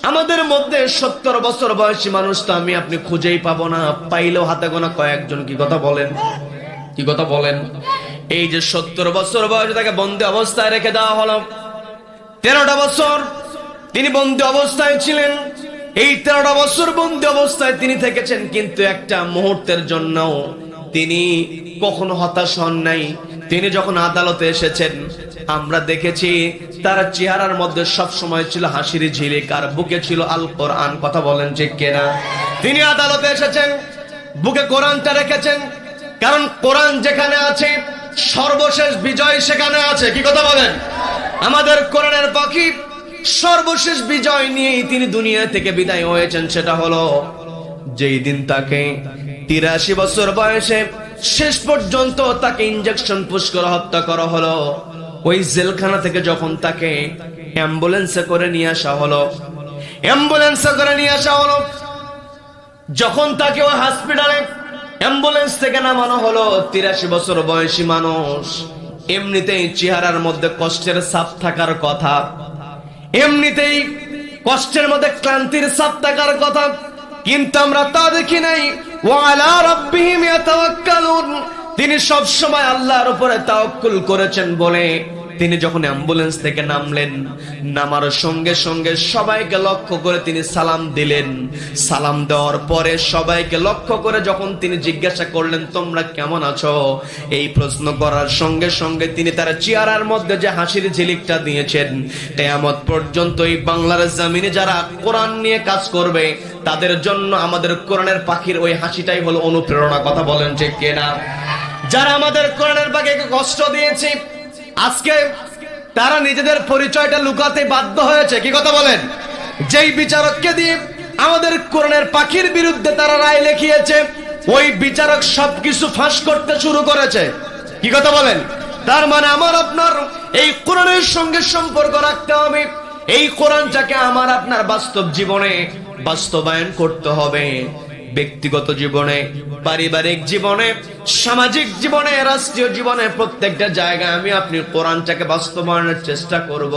Speaker 1: আমাদের মধ্যে 70 বছর বয়সী মানুষ তো আমি আপনি খুঁজেই পাবো না, পাইলেও হাতে গোনা কয়েকজন। কি কথা বলেন? কি কথা বলেন? এই যে 70 বছর বয়সে তাকে বন্দী অবস্থায় রেখে দেওয়া হলো, 13টা বছর তিনি বন্দী অবস্থায় ছিলেন। এই 13টা বছর বন্দী অবস্থায় তিনি থেকেছেন, কিন্তু একটা মুহূর্তের জন্য তিনি কখনো হতাশ হন নাই। তিনি যখন আদালতে এসেছেন, আমরা দেখেছি তার চেহারার মধ্যে সব সময় ছিল হাসির ঝিলিক, আর বুকে ছিল আল কোরআন। কথা বলেন ঠিক কিনা? তিনি আদালতে এসেছেন, বুকে কোরআনটা রেখেছেন, কারণ কোরআন যেখানে আছে সর্বশেষ বিজয় সেখানে আছে। কি কথা বলেন? আমাদের কোরআনের পাখি সর্বশেষ বিজয় নিয়েই তিনি দুনিয়া থেকে বিদায় হয়েছেন। সেটা হলো যেই দিন তাকে 83 বছর বয়সে শেষ পর্যন্ত তাকে ইনজেকশন পুশ করে হত্যা করা হলো। ওই জেলখানা থেকে যখন তাকে অ্যাম্বুলেন্সে করে নিয়ে আসা হলো, যখন তাকে ওই হসপিটালে অ্যাম্বুলেন্স থেকে নামানো হলো, 83 বছর বয়সী মানুষ, এমনিতেই চেহারার মধ্যে কষ্টের ছাপ থাকার কথা, এমনিতেই কষ্টের মধ্যে ক্লান্তির ছাপ থাকার কথা, কিন্তু আমরা তা দেখি নাই। ওয়া আলা রাব্বিহিম ইয়াতাওয়াক্কালুন, তিনি সব সময় আল্লাহর উপরে তাওয়াক্কুল করেছেন বলে তিনি যখন অ্যাম্বুলেন্স থেকে নামলেন, নামার সঙ্গে সঙ্গে সবাইকে লক্ষ্য করে তিনি সালাম দিলেন। সালাম দেওয়ার পরে সবাইকে লক্ষ্য করে যখন তিনি জিজ্ঞাসা করলেন তোমরা কেমন আছো, এই প্রশ্ন করার সঙ্গে সঙ্গে তিনি তার চেহারার মধ্যে যে হাসির ঝিলিকটা দিয়েছেন, কিয়ামত পর্যন্ত এই বাংলার জমিনে যারা কোরআন নিয়ে কাজ করবে তাদের জন্য আমাদের কোরআনের পাখির ওই হাসিটাই হলো অনুপ্রেরণা। কথা বলেন ঠিক কিনা? যারা আমাদের কোরআনের বাগে কষ্ট দিয়েছে, আজকে তারা নিজেদের পরিচয়টা লুকাতে বাধ্য হয়েছে। কি কথা বলেন? যেই বিচারককে দিয়ে আমাদের কোরআনের পাখির বিরুদ্ধে তারা রায় লিখিয়েছে, ওই বিচারক সবকিছু ফাঁস করতে শুরু করেছে। কি কথা বলেন? তার মানে আমার আপনার এই কোরআনের সঙ্গে সম্পর্ক রাখতে হবে। এই কোরআনটাকে আমার আপনার বাস্তব জীবনে বাস্তবায়ন করতে হবে। ব্যক্তিগত জীবনে, পারিবারিক জীবনে, সামাজিক জীবনে, রাষ্ট্রীয় জীবনে, প্রত্যেকটা জায়গায় আমি আপনি কোরআনটাকে বাস্তবায়নের চেষ্টা করব।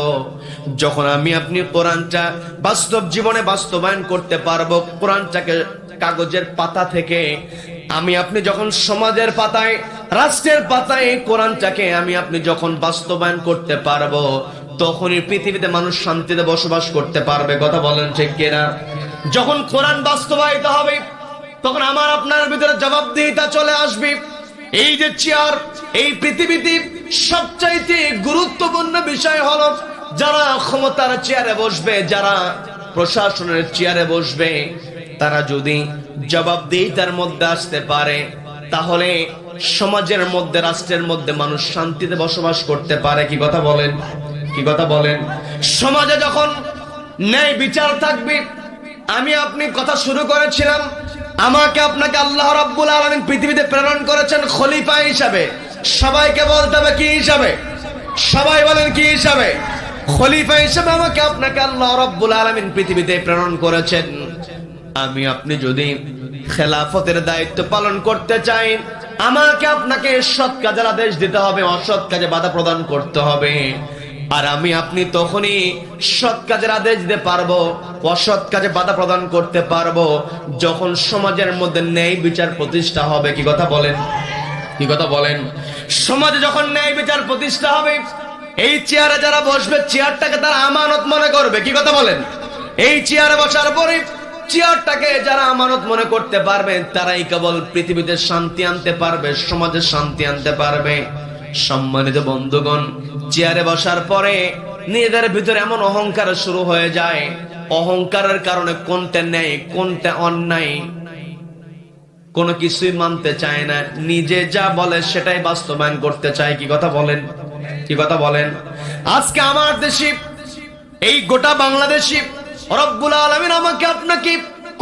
Speaker 1: যখন আমি আপনি কোরআনটা বাস্তব জীবনে বাস্তবায়ন করতে পারবো, কোরআনটাকে কাগজের পাতা থেকে আমি আপনি যখন সমাজের পাতায়, রাষ্ট্রের পাতায় কোরআনটাকে আমি আপনি যখন বাস্তবায়ন করতে পারবো, তখনই পৃথিবীতে মানুষ শান্তিতে বসবাস করতে পারবে। কথা বলেন ঠিক কিনা? যখন কোরআন বাস্তবায়িত হবে, তখন আমার আপনার ভিতরে জবাবদিহিতা চলে আসবে। এই যে চেয়ার, এই পৃথিবীতে সবচাইতে গুরুত্বপূর্ণ বিষয় হলো যারা ক্ষমতার চেয়ারে বসবে, যারা প্রশাসনের চেয়ারে বসবে, তারা যদি জবাবদিহিতার মধ্যে আসতে পারে, তাহলে সমাজের মধ্যে, রাষ্ট্রের মধ্যে মানুষ শান্তিতে বসবাস করতে পারে। কি কথা বলেন? কি কথা বলেন? সমাজে যখন ন্যায় বিচার থাকবে, আমি আপনি কথা শুরু করেছিলাম, আমাকে আপনাকে আল্লাহ রাব্বুল আলামিন পৃথিবীতে প্রেরণ করেছেন খলিফা হিসাবে। সবাইকে বলতে হবে কি হিসাবে? সবাই বলেন কি হিসাবে? খলিফা হিসাবে আমাকে আপনাকে আল্লাহ রাব্বুল আলামিন পৃথিবীতে প্রেরণ করেছেন। আমি আপনি যদি খেলাফতের দায়িত্ব পালন করতে চাই, আমাকে আপনাকে সৎ কাজের আদেশ দিতে হবে, অসৎ কাজে বাধা প্রদান করতে হবে। আর আমি আপনি তখনই সৎ কাজের আদেশ দিতে পারবো, অসৎ কাজে বাধা প্রদান করতে পারবো, যখন সমাজের মধ্যে ন্যায় বিচার প্রতিষ্ঠা হবে। কি কথা বলেন? কি কথা বলেন? সমাজে যখন ন্যায় বিচার প্রতিষ্ঠা হবে, এই চেয়ারে যারা বসবে, চেয়ারটাকে তারা আমানত মনে করবে। কি কথা বলেন? এই চেয়ারে বসার পরে চেয়ারটাকে যারা আমানত মনে করতে পারবে, তারাই কেবল পৃথিবীতে শান্তি আনতে পারবে, সমাজে শান্তি আনতে পারবে। সম্মানিত বন্ধুগণ, চেয়ারে বসার পরে নিজেদের ভিতরে এমন অহংকার শুরু হয়ে যায়, অহংকারের কারণে কোনটা ন্যায় কোনটা অন্যায় কোনো কিছুই মানতে চায় না, নিজে যা বলে সেটাই বাস্তবায়ন করতে চায়। কি কথা বলেন? কি কথা বলেন? আজকে আমার দেশে, এই গোটা বাংলাদেশে রব্বুল আলামিন আমাকে আপনাকে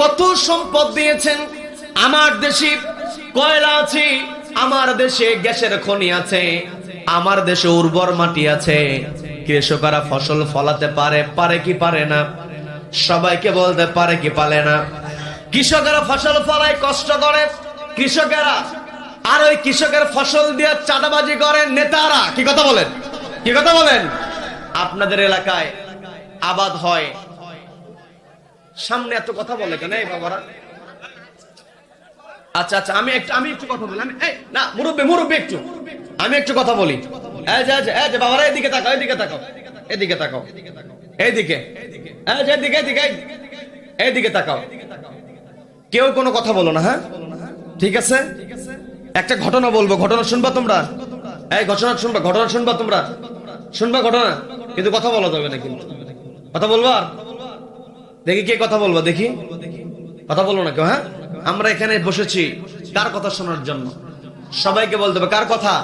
Speaker 1: কত সম্পদ দিয়েছেন। আমার দেশে কয়লা আছে, আমার দেশে গ্যাসের খনি আছে, আমার দেশে উর্বর মাটি আছে। কৃষকরা ফসল ফলাতে পারে, পারে কি পারে না? সবাইকে বলতে পারে কি পারে না? কৃষকেরা ফসল ফলায়, কষ্ট করে কৃষকেরা, আর ওই কৃষকের ফসল দিয়ে চাঁদাবাজি করে নেতারা। কি কথা বলেন? কি কথা বলেন? আপনাদের এলাকায় আবাদ হয়, সামনে এত কথা বলে কেন এই বাবারা? আচ্ছা আচ্ছা, আমি একটু কথা বলি। না মুরব্বী একটু আমি একটু কথা বলি। এই যে বাবারা, এদিকে তাকাও, এদিকে তাকাও, এদিকে তাকাও, এইদিকে, এইদিকে তাকাও। কেউ কোনো কথা বলো না, হ্যাঁ? ঠিক আছে? একটা ঘটনা বলবো, ঘটনা শুনবা তোমরা? এই ঘটনা শুনবা, ঘটনা শুনবা তোমরা? শুনবা ঘটনা, কিন্তু কথা বলা যাবে না। কিন্তু কথা বলবা? দেখি কে কথা বলবো, দেখি কথা বলো না কেউ। হ্যাঁ, আমরা এখানে বসেছি কার কথা শোনার জন্য? সবাইকে বলতে হবে কার কথা?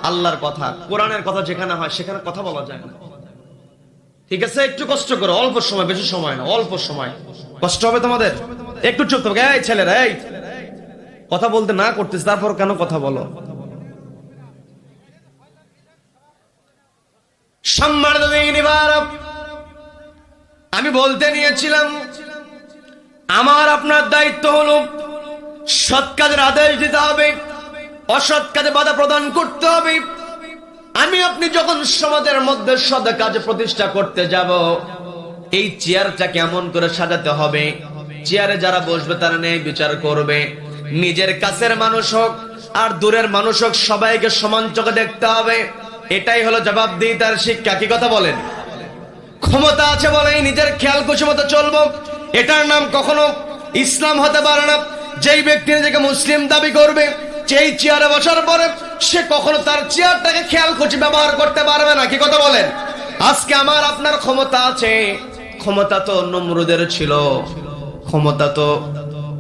Speaker 1: আল্লাহর কথা, কোরআনের কথা যেখানে হয় সেখানে কথা বলা যায় না। ঠিক আছে? একটু কষ্ট করো, অল্প সময়, বেশি সময় না, অল্প সময়। কষ্ট হবে তোমাদের, একটু চুপ থাকবে। এই ছেলেরা, এই কথা বলতে না করতেছে, তারপর কেন কথা বলো? সম্মানিত আমি বলতে নিয়েছিলাম, আমার আপনার দায়িত্ব হলো সৎ কাজের আদেশ দিতে হবে, অসৎ কাজে বাধা প্রদান করতে হবে। আমি আপনি যখন সমাজের মধ্যে সৎ কাজ প্রতিষ্ঠা করতে যাব, এই চেয়ারটা কেমন করে সাজাতে হবে, চেয়ারে যারা বসবে তারা ন্যায় বিচার করবে। নিজের কাছের মানুষ হোক আর দূরের মানুষ হোক, সবাইকে সমান চোখে দেখতে হবে। এটাই হলো জবাবদিহিতার শিক্ষা। কি কথা বলেন? ক্ষমতা আছে বলেই নিজের খেয়াল খুশি মতো চলবো, এটার নাম কখনো ইসলাম হতে পারে না। যেই ব্যক্তি নিজেকে মুসলিম দাবি করবে, সেই চেয়ারে বসার পরে সে কখনো তার চেয়ারটাকে খেয়াল খুশি ব্যবহার করতে পারবে না। কি কথা বলেন? আজকে আমার আপনার ক্ষমতা আছে, ক্ষমতা তো নমরুদের ছিল, ক্ষমতা তো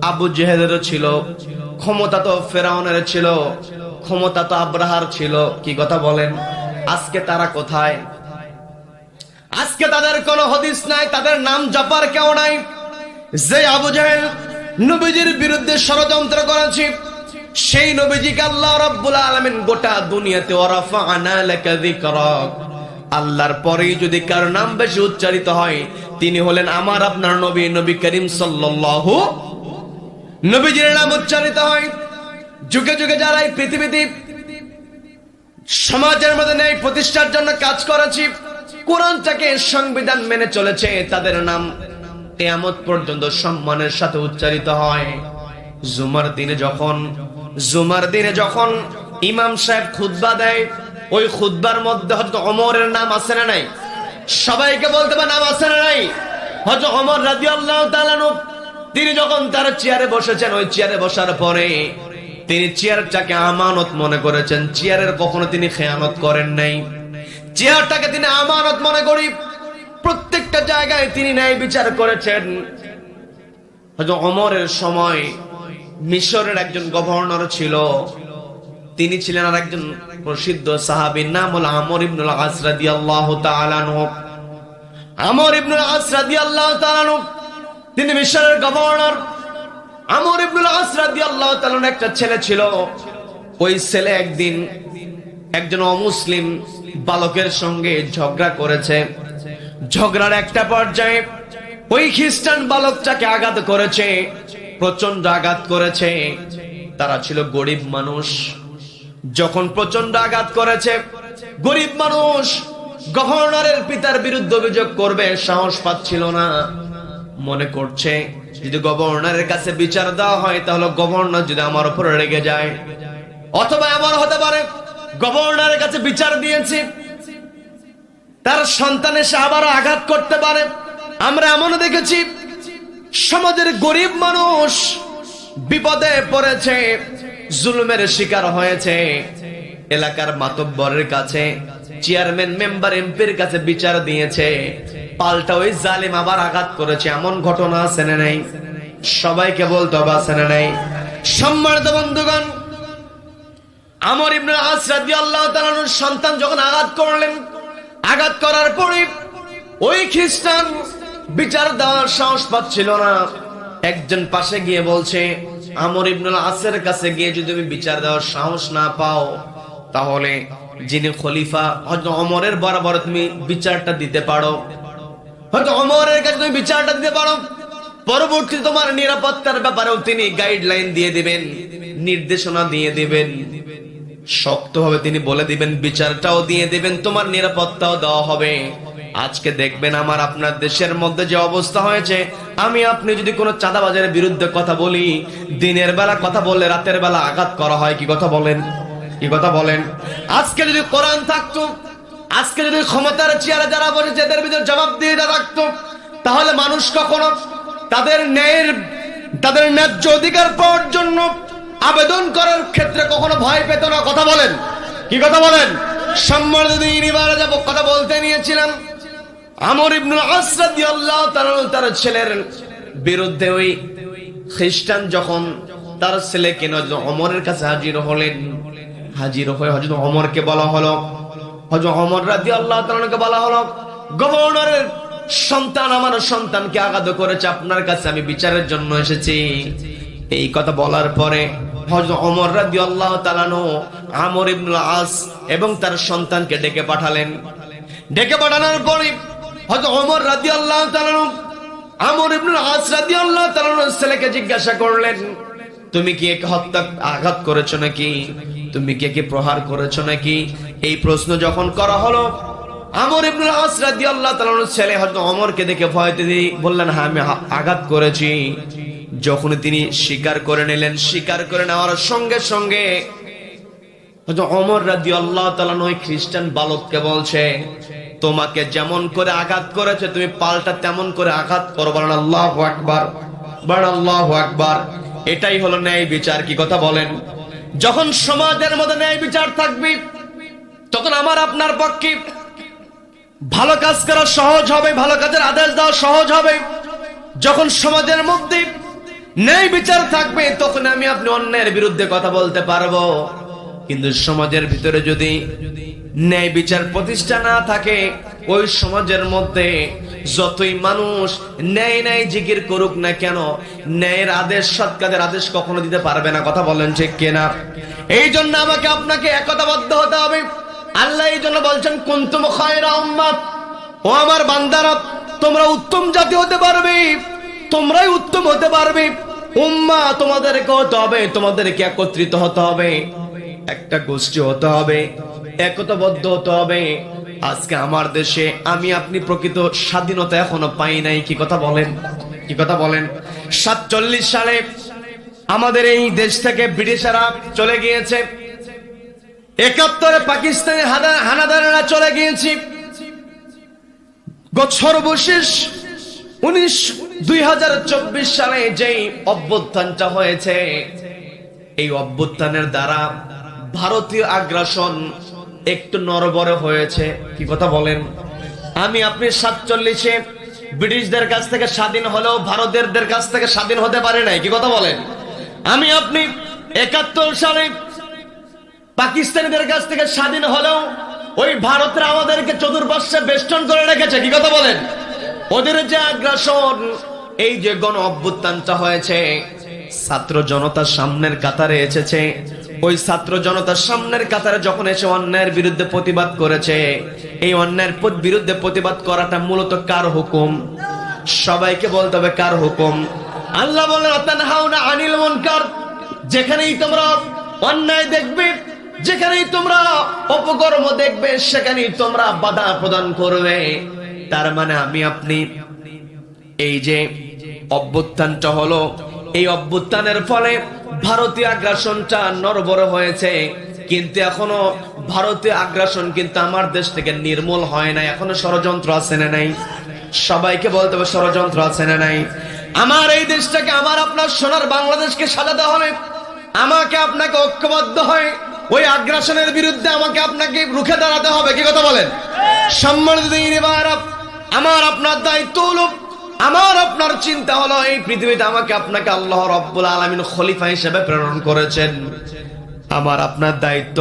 Speaker 1: আবু জেহেলের ছিল, ক্ষমতা তো ফেরাউনের ছিল, ক্ষমতা তো আব্রাহার ছিল, কি কথা বলেন? আজকে তারা কোথায়? আজকে তাদের কোনো হদিস নাই, তাদের নাম জপার কেউ নাই। যে আবু জাহেল নবীজির বিরুদ্ধে ষড়যন্ত্র করেছে, সেই নবীজিকে আল্লাহ রাব্বুল আলামিন গোটা দুনিয়াতে ওয়ারাফা'না লাকা যিকরাক, আল্লাহর পরেই যদি কার নাম বেশি উচ্চারিত হয় তিনি হলেন আমার আপনার নবী, নবী করিম সাল্লাল্লাহু। নবীজির নাম উচ্চারিত হয়। যুগে যুগে যারা এই পৃথিবীতে সমাজের মধ্যে ন্যায় প্রতিষ্ঠার জন্য কাজ করেছে, কোরআনটাকে সংবিধান মেনে চলেছে, তাদের নাম কিয়ামত পর্যন্ত সম্মানের সাথে উচ্চারিত হয়। জুমার দিনে যখন ইমাম সাহেব খুতবা দেয়, ওই খুতবার মধ্যে হযরত ওমরের নাম আছে না নাই? সবাইকে বলতে পারে নাম আছে না নাই? হযরত ওমর রাদিয়াল্লাহু তাআলা আনহু তিনি যখন তার চেয়ারে বসেছেন, ওই চেয়ারে বসার পরে তিনি চেয়ারটাকে আমানত মনে করেছেন। চেয়ারের কখনো তিনি খেয়ানত করেন নাই। চেয়ারটাকে তিনি আমানত মনে করি প্রত্যেকটা জায়গায় তিনি ন্যায় বিচার করেছেন। হযরত ওমরের সময় মিশরের একজন গভর্নর ছিল, তিনি ছিলেন আর একজন প্রসিদ্ধ সাহাবীর নাম হলো আমর ইবনুল আস রাদিয়াল্লাহু তাআলা আনহু। আমর ইবনুল আস রাদিয়াল্লাহু তাআলা আনহু তিনি মিশরের গভর্নর। আমর ইবনুল আস রাদিয়াল্লাহু তাআলা আনহু একটা ছেলে ছিল। ওই ছেলে একদিন একজন অমুসলিম বালকের সঙ্গে ঝগড়া করেছে। ঝগড়ার একটা পর্যায়ে ওই খ্রিস্টান বালকটাকে আঘাত করেছে, প্রচন্ড আঘাত করেছে। তারা ছিল গরিব মানুষ। যখন প্রচন্ড আঘাত করেছে, গরিব মানুষ গভর্নরের পিতার বিরুদ্ধে অভিযোগ করবে, সাহস পাচ্ছিল না। মনে করছে যদি গভর্নরের কাছে বিচার দেওয়া হয় তাহলে গভর্নর যদি আমার উপর রেগে যায়, অথবা এমন হতে পারে গভর্নরের কাছে বিচার দিয়েছি, তার সন্তান এসে আবার আঘাত করতে পারে। আমরা এমনও দেখেছি সমাজের গরিব মানুষ বিপদে পড়েছে, জুলুমের শিকার হয়েছে, এলাকার মাতব্বরের কাছে, চেয়ারম্যান, মেম্বার, এমপির কাছে বিচার দিয়েছে, পাল্টা ওই জালিম আবার আঘাত করেছে। এমন ঘটনা আছে না নাই? সবাইকে বলতে হবে আছে না নাই? সম্মানিত বন্ধুগণ, আমর ইবনে আস রাদিয়াল্লাহু তাআলা আনহুর সন্তান যখন আঘাত করলেন, আঘাত করার পরে ওই খ্রিস্টান বিচার দেওয়ার সাহস পাচ্ছিল না। একজন পাশে গিয়ে বলছে, আমর ইবনে আসের কাছে গিয়ে যদি তুমি বিচার দেওয়ার সাহস না পাও তাহলে যিনি খলিফা হযরত ওমরের বরাবর তুমি বিচারটা দিতে পারো, হয়তো ওমরের কাছে তুমি বিচারটা দিতে পারো। পরবর্তী তোমার নিরাপত্তার ব্যাপারেও তিনি গাইডলাইন দিয়ে দিবেন, নির্দেশনা দিয়ে দিবেন, শক্তভাবে তিনি বলে দিবেন, বিচারটাও দিয়ে দিবেন, তোমার নিরাপত্তাও দেওয়া হবে। আজকে দেখবেন আমার আপনার দেশের মধ্যে যে অবস্থা হয়েছে, আমি আপনি যদি কোনো চাঁদাবাজের বিরুদ্ধে কথা বলি, দিনের বেলা কথা বললে রাতের বেলা আঘাত করা হয়, কি কথা বলেন? কি কথা বলেন? আজকে যদি কোরআন থাকতো, আজকে যদি ক্ষমতার চেয়ারে যারা বসেছে এদের ভিতরে জবাব দিয়ে রাখতো, তাহলে মানুষ কখনো তাদের ন্যায্য অধিকার পাওয়ার জন্য আবেদন করার ক্ষেত্রে কখনো ভয় পেত না। কথা বলেন, কি কথা বলেন? সম্মানিত দিনী ভাইরা, যাব কথা বলতে নিয়েছিলাম, আমর ইবনুল আস রাদিয়াল্লাহু তাআলা তার ছেলের বিরুদ্ধে ওই খ্রিস্টান যখন তার ছেলেকে ওমরের কাছে হাজির হলেন, হাজির হয়ে হযরত ওমরকে বলা হলো, হযরত ওমর রাদিয়াল্লাহু তাআলাকে বলা হলো, গভর্নরের সন্তান আমার সন্তানকে আঘাত করেছে, আপনার কাছে আমি বিচারের জন্য এসেছি। এই কথা বলার পরে হযরত ওমর রাদিয়াল্লাহু তাআলা আমর ইবনুল আস এবং তার সন্তানকে ডেকে পাঠালেন। ডেকে পাঠানোর পরে হযরত ওমর রাদিয়াল্লাহু তাআলা আমর ইবনুল আস রাদিয়াল্লাহু তাআলার ছেলেকে জিজ্ঞাসা করলেন, তুমি কি একে হত্যা আঘাত করেছো নাকি? তুমি কি একে প্রহার করেছো নাকি? এই প্রশ্ন যখন করা হলো, আমর ইবনুল আস রাদিয়াল্লাহু তাআলার ছেলে হযরত ওমরকে দেখে ভয়তে বললেন, হ্যাঁ আমি আঘাত করেছি। যখন তিনি স্বীকার করে নিলেন, স্বীকার করে নেওয়ার সঙ্গে সঙ্গে হযরত ওমর রাদিয়াল্লাহু তাআলা ওই খ্রিস্টান বালককে বলছে, তোমাকে যেমন করে আঘাত করেছে তুমি পাল্টা তেমন করে আঘাত করো। বলেন আল্লাহু আকবার, বলেন আল্লাহু আকবার। এটাই হলো ন্যায় বিচার। কি কথা বলেন? যখন সমাজের মধ্যে ন্যায় বিচার থাকবে তখন আমার আপনার পক্ষে ভালো কাজ করা সহজ হবে, ভালো কাজের আদেশ দেওয়া সহজ হবে। যখন সমাজের মধ্যে ন্যায় বিচার থাকবে তখন আমি আপনি অন্যায়ের বিরুদ্ধে কথা বলতে পারবো। কিন্তু সমাজের ভিতরে যদি ন্যায় বিচার প্রতিষ্ঠা না থাকে, ওই সমাজের মধ্যে যতই মানুষ ন্যায় ন্যায় জিকির করুক না কেন, ন্যায়ের আদেশ, সৎ কাজের আদেশ কখনো দিতে পারবে না। কথা বলেন ঠিক কিনা? এই জন্য আমাকে আপনাকে একতাবদ্ধ হতে হবে। আল্লাহ এই জন্য বলছেন কুনতুম খায়রা উম্মাহ, ও আমার বান্দারা, তোমরা উত্তম জাতি হতে পারবে, তোমরাই উত্তম হতে পারবে। উম্মাহ তোমাদেরকে হতে হবে, তোমাদেরকে একত্রিত হতে হবে, একটা গোষ্ঠী হতে হবে, একতাবদ্ধ হতে হবে। আজকে আমার দেশে আমি আপনি প্রকৃত স্বাধীনতা এখনো পাই নাই। কি কথা বলেন? কি কথা বলেন? 47 সালে আমাদের এই দেশ থেকে ব্রিটিশরা চলে গিয়েছে, 71-এ পাকিস্তানি হানাদারেরা চলে গিয়েছে, সর্বশেষ 2024 সালে যেই অভ্যুত্থানটা হয়েছে, এই অভ্যুত্থানের দ্বারা ভারতীয় আগ্রাসন একটু নড়বড়ে হয়েছে। কি কথা বলেন? আমি আপনি 47-এ ব্রিটিশদের কাছ থেকে স্বাধীন হলেও ভারতীয়দের কাছ থেকে স্বাধীন হতে পারে নাই। কি কথা বলেন? আমি আপনি 71 সালে পাকিস্তানিদের কাছ থেকে স্বাধীন হলেও ওই ভারতের আমাদেরকে চতুর্পাশ্বে বেষ্টন করে রেখেছে। কি কথা বলেন? ওদের যে আগ্রাসন, এই যে গণ অভ্যুত্থানটা হয়েছে, ছাত্র জনতা সামনের কাতারে এসেছে। ওই ছাত্র জনতার সামনের কাতারে যখন এসে অন্যায়ের বিরুদ্ধে প্রতিবাদ করেছে, এই অন্যায়ের বিরুদ্ধে প্রতিবাদ করাটা মূলত কার হুকুম? সবাইকে বলতে হবে কার হুকুম? আল্লাহ বলেন আতানহাউনা আনিল মুনকার, যেখানেই তোমরা অন্যায় দেখবে, যেখানেই তোমরা অপকর্ম দেখবে, সেখানেই তোমরা বাধা প্রদান করবে। তার মানে আমি আপনি এই যে অভ্যুত্থানটা হলো, এই অভ্যুত্থানের ফলে ভারতীয় আগ্রাসনটা নড়বড়ে হয়েছে, কিন্তু এখনো ভারতীয় আগ্রাসন কিন্তু আমার দেশ থেকে নির্মূল হয় না। এখনো ষড়যন্ত্র আছে না নাই? সবাইকে বলতে হবে ষড়যন্ত্র আছে না নাই? আমার এই দেশটাকে, আমার আপনার সোনার বাংলাদেশকে সাজাতে হবে, আমাকে আপনাকে ঐক্যবদ্ধ হয় ওই আগ্রাসনের বিরুদ্ধে আমাকে আপনাকে রুখে দাঁড়াতে হবে। কি কথা বলেন? সম্মানিত দিনী ভাইরা, আমার আপনার দায়িত্ব হলো, আমার আপনার চিন্তা হলো, এই পৃথিবীতে আমাকে আপনাকে আল্লাহ রাব্বুল আলামিন খলিফা হিসেবে প্রেরণ করেছেন। আমার আপনার দায়িত্ব,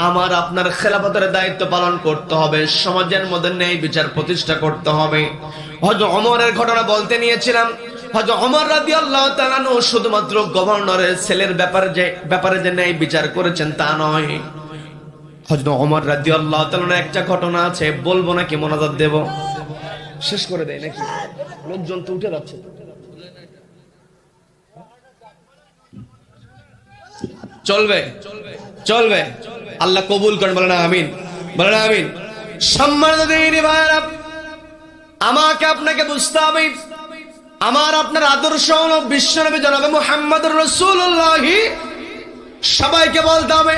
Speaker 1: আমার আপনার খেলাফতের দায়িত্ব পালন করতে হবে, সমাজের মধ্যে ন্যায় বিচার প্রতিষ্ঠা করতে হবে। হযরত ওমরের ঘটনা বলতে নিয়েছিলাম। হযরত ওমর রাদিয়াল্লাহু তাআলা আনহু শুধুমাত্র গভর্নরের ছেলের ব্যাপারে যে ন্যায় বিচার করেছেন তা নয়। হযরত ওমর রাদিয়াল্লাহু তাআলা একটা ঘটনা আছে, বলবো নাকি মোনাজাত দেব? শেষ করে দেয় নাকি? লোকজন তো উঠে যাচ্ছে। চলবে চলবে, আল্লাহ কবুল করেন, বলেন আমিন, বলেন আমিন। সম্মানিত দিনী ভাইরা, আমাকে আপনাকে বুঝতে হবে, আমার আপনার আদর্শ হলো বিশ্বনবী জনাবে মুহাম্মদুর রাসূলুল্লাহ। সবাইকে বলতে হবে,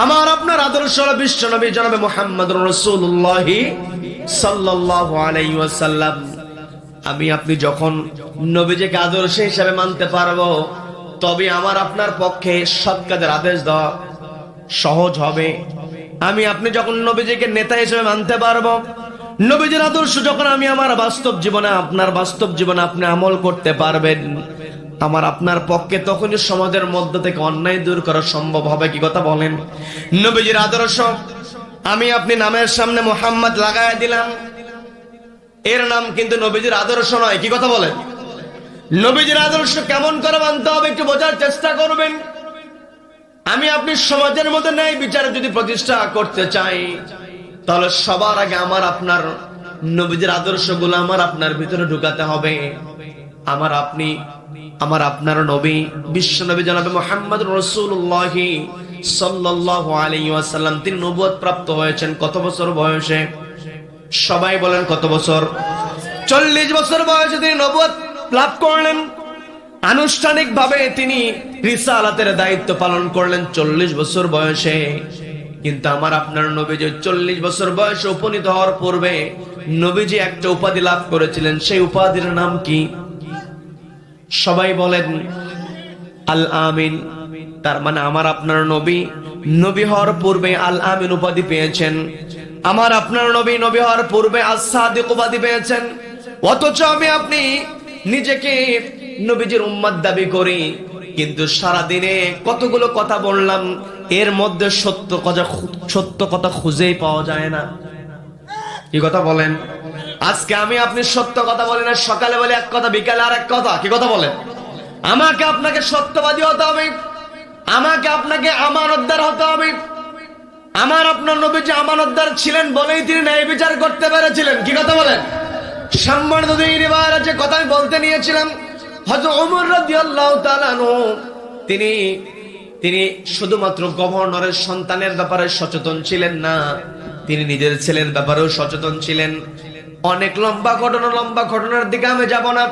Speaker 1: আমার আপনার আদর্শ হলো বিশ্বনবী জনাবে মুহাম্মদুর রাসূলুল্লাহ সাল্লাল্লাহু আলাইহি ওয়াসাল্লাম। আমি আপনি যখন নবীজিকে আদর্শ হিসেবে মানতে পারবো, তবে আমার আপনার পক্ষে সৎ কাজের আদেশ দেওয়া সহজ হবে। আমি আপনি যখন নবীজিকে নেতা হিসেবে মানতে পারবো, নবীজির আদর্শ যখন আমি আমার বাস্তব জীবনে, আপনার বাস্তব জীবনে আপনি আমল করতে পারবেন, আমার আপনার পক্ষে তখনই সমাজের মধ্য থেকে অন্যায় দূর করা সম্ভব হবে। কি কথা বলেন? নবীজির আদর্শ আমি আপনি নামের সামনে মুহাম্মদ লাগায় দিলাম, এর নাম কিন্তু নবীজির আদর্শ নয়। কি কথা বলেন? নবীজির আদর্শ কেমন করে মানতে হবে একটু বোঝার চেষ্টা করবেন। আমি আপনি সমাজের মধ্যে ন্যায় বিচার যদি প্রতিষ্ঠা করতে চাই, তাহলে সবার আগে আমার আপনার নবীজির আদর্শগুলো আমার আপনার ভিতরে ঢুকাতে হবে। আমার আপনার নবী বিশ্ব নবী জনাবে মুহাম্মদুর রাসূলুল্লাহ সাল্লাল্লাহু আলাইহি ওয়াসাল্লাম, তিনি নবুয়ত প্রাপ্ত হয়েছেন কত বছর বয়সে? সবাই বলেন কত বছর? 40 বছর বয়সে তিনি নবুয়ত লাভ করলেন। আনুষ্ঠানিক ভাবে তিনি রিসালাতের দায়িত্ব পালন করলেন 40 বছর বয়সে। কিন্তু আমার আপনার নবীজি 40 বছর বয়সে উপনীত হওয়ার পূর্বে নবীজি একটা উপাধি লাভ করেছিলেন। সেই উপাধির নাম কি? সবাই বলেন আল আমিন। তার মানে আমার আপনার নবী হওয়ার পূর্বে আল আমিন উপাধি পেয়েছেন। আমার আপনার নবী হওয়ার পূর্বে আস-সাদিক উপাধি পেয়েছেন। অথচ আমি আপনি নিজেকে নবীজির উম্মত দাবি করি, কিন্তু সারা দিনে কতগুলো কথা বললাম, এর মধ্যে সত্য কথা খুঁজেই পাওয়া যায় না। কি কথা বলেন? আজকে আমি আপনি সত্য কথা বলি না, সকালে বলে এক কথা, বিকালে আর এক কথা। কি কথা বলেন? আমাকে আপনাকে সত্যবাদী হতে হবে, আমাকে আপনাকে আমানতদার হতে হবে। আমার আপনার নবী যে আমানতদার ছিলেন বলেই তিনি ন্যায় বিচার করতে পেরেছিলেন। কি কথা বলেন? সম্মানিত দিনী ভাইরা, যে কথা আমি বলতে নিয়েছিলাম, হযরত ওমর রাদিয়াল্লাহু তাআলা আনহু তিনি শুধুমাত্র গভর্নরের সন্তানের ব্যাপারে সচেতন ছিলেন না, তিনি নিজের ছেলের ব্যাপারেও সচেতন ছিলেন। অনেক লম্বা ঘটনার দিকে আমি যাব না।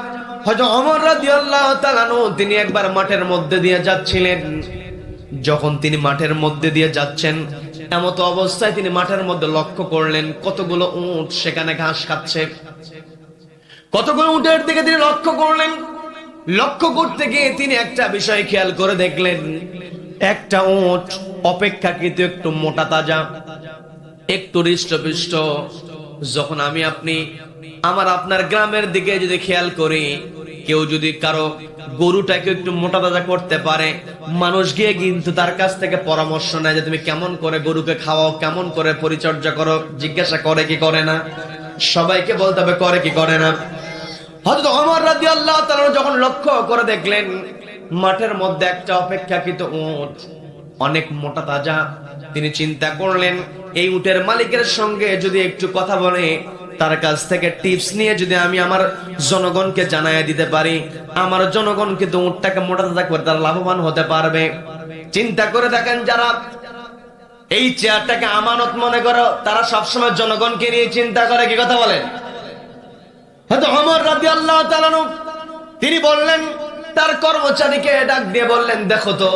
Speaker 1: হযরত ওমর রাদিয়াল্লাহু তাআলা আনহু তিনি একবার মাঠের মধ্যে দিয়ে যাচ্ছিলেন। যখন তিনি মাঠের মধ্যে দিয়ে যাচ্ছেন, এমত অবস্থায় তিনি মাঠের মধ্যে লক্ষ্য করলেন কতগুলো উট সেখানে ঘাস খাচ্ছে। কতগুলো উটের দিকে তিনি লক্ষ্য করলেন। লক্ষ্য করতে গিয়ে তিনি একটা বিষয় খেয়াল করে দেখলেন, একটা উট অপেক্ষাকৃত একটু মোটা তাজা, একটু হৃষ্টপুষ্ট। যখন আমি আপনি আপনার গ্রামের দিকে যদি খেয়াল করি, কেউ যদি কারো গরুটাকে একটু মোটা তাজা করতে পারে, মানুষ গিয়ে কিন্তু তার কাছ থেকে পরামর্শ নেয় যে তুমি কেমন করে গরুকে খাওয়াও, কেমন করে পরিচর্যা করো, জিজ্ঞাসা করে কি করে না? সবাইকে বলতে হবে করে কি করে না। হযরত ওমর রাদিয়াল্লাহু তাআলা যখন লক্ষ্য করে দেখলেন মাঠের মধ্যে একটা অপেক্ষাকৃত উট অনেক মোটা তাজা, তিনি চিন্তা করলেন এই উটের মালিকের সঙ্গে যদি একটু কথা বলে, তার কাছ থেকে টিপস নিয়ে যদি আমি আমার জনগণকে জানাইয়া দিতে পারি, আমার জনগণ কিন্তু উটটাকে মোটা তাজা করে তারা লাভবান হতে পারবে। চিন্তা করে দেখেন, যারা এই চেয়ারটাকে আমানত মনে করো, তারা সবসময় জনগণকে নিয়ে চিন্তা করে। কি কথা বলেন? হয়তো ওমর রাদিয়াল্লাহু তাআলা তিনি বললেন, তার কর্মচারীকে ডাক দিয়ে বললেন, দেখো তো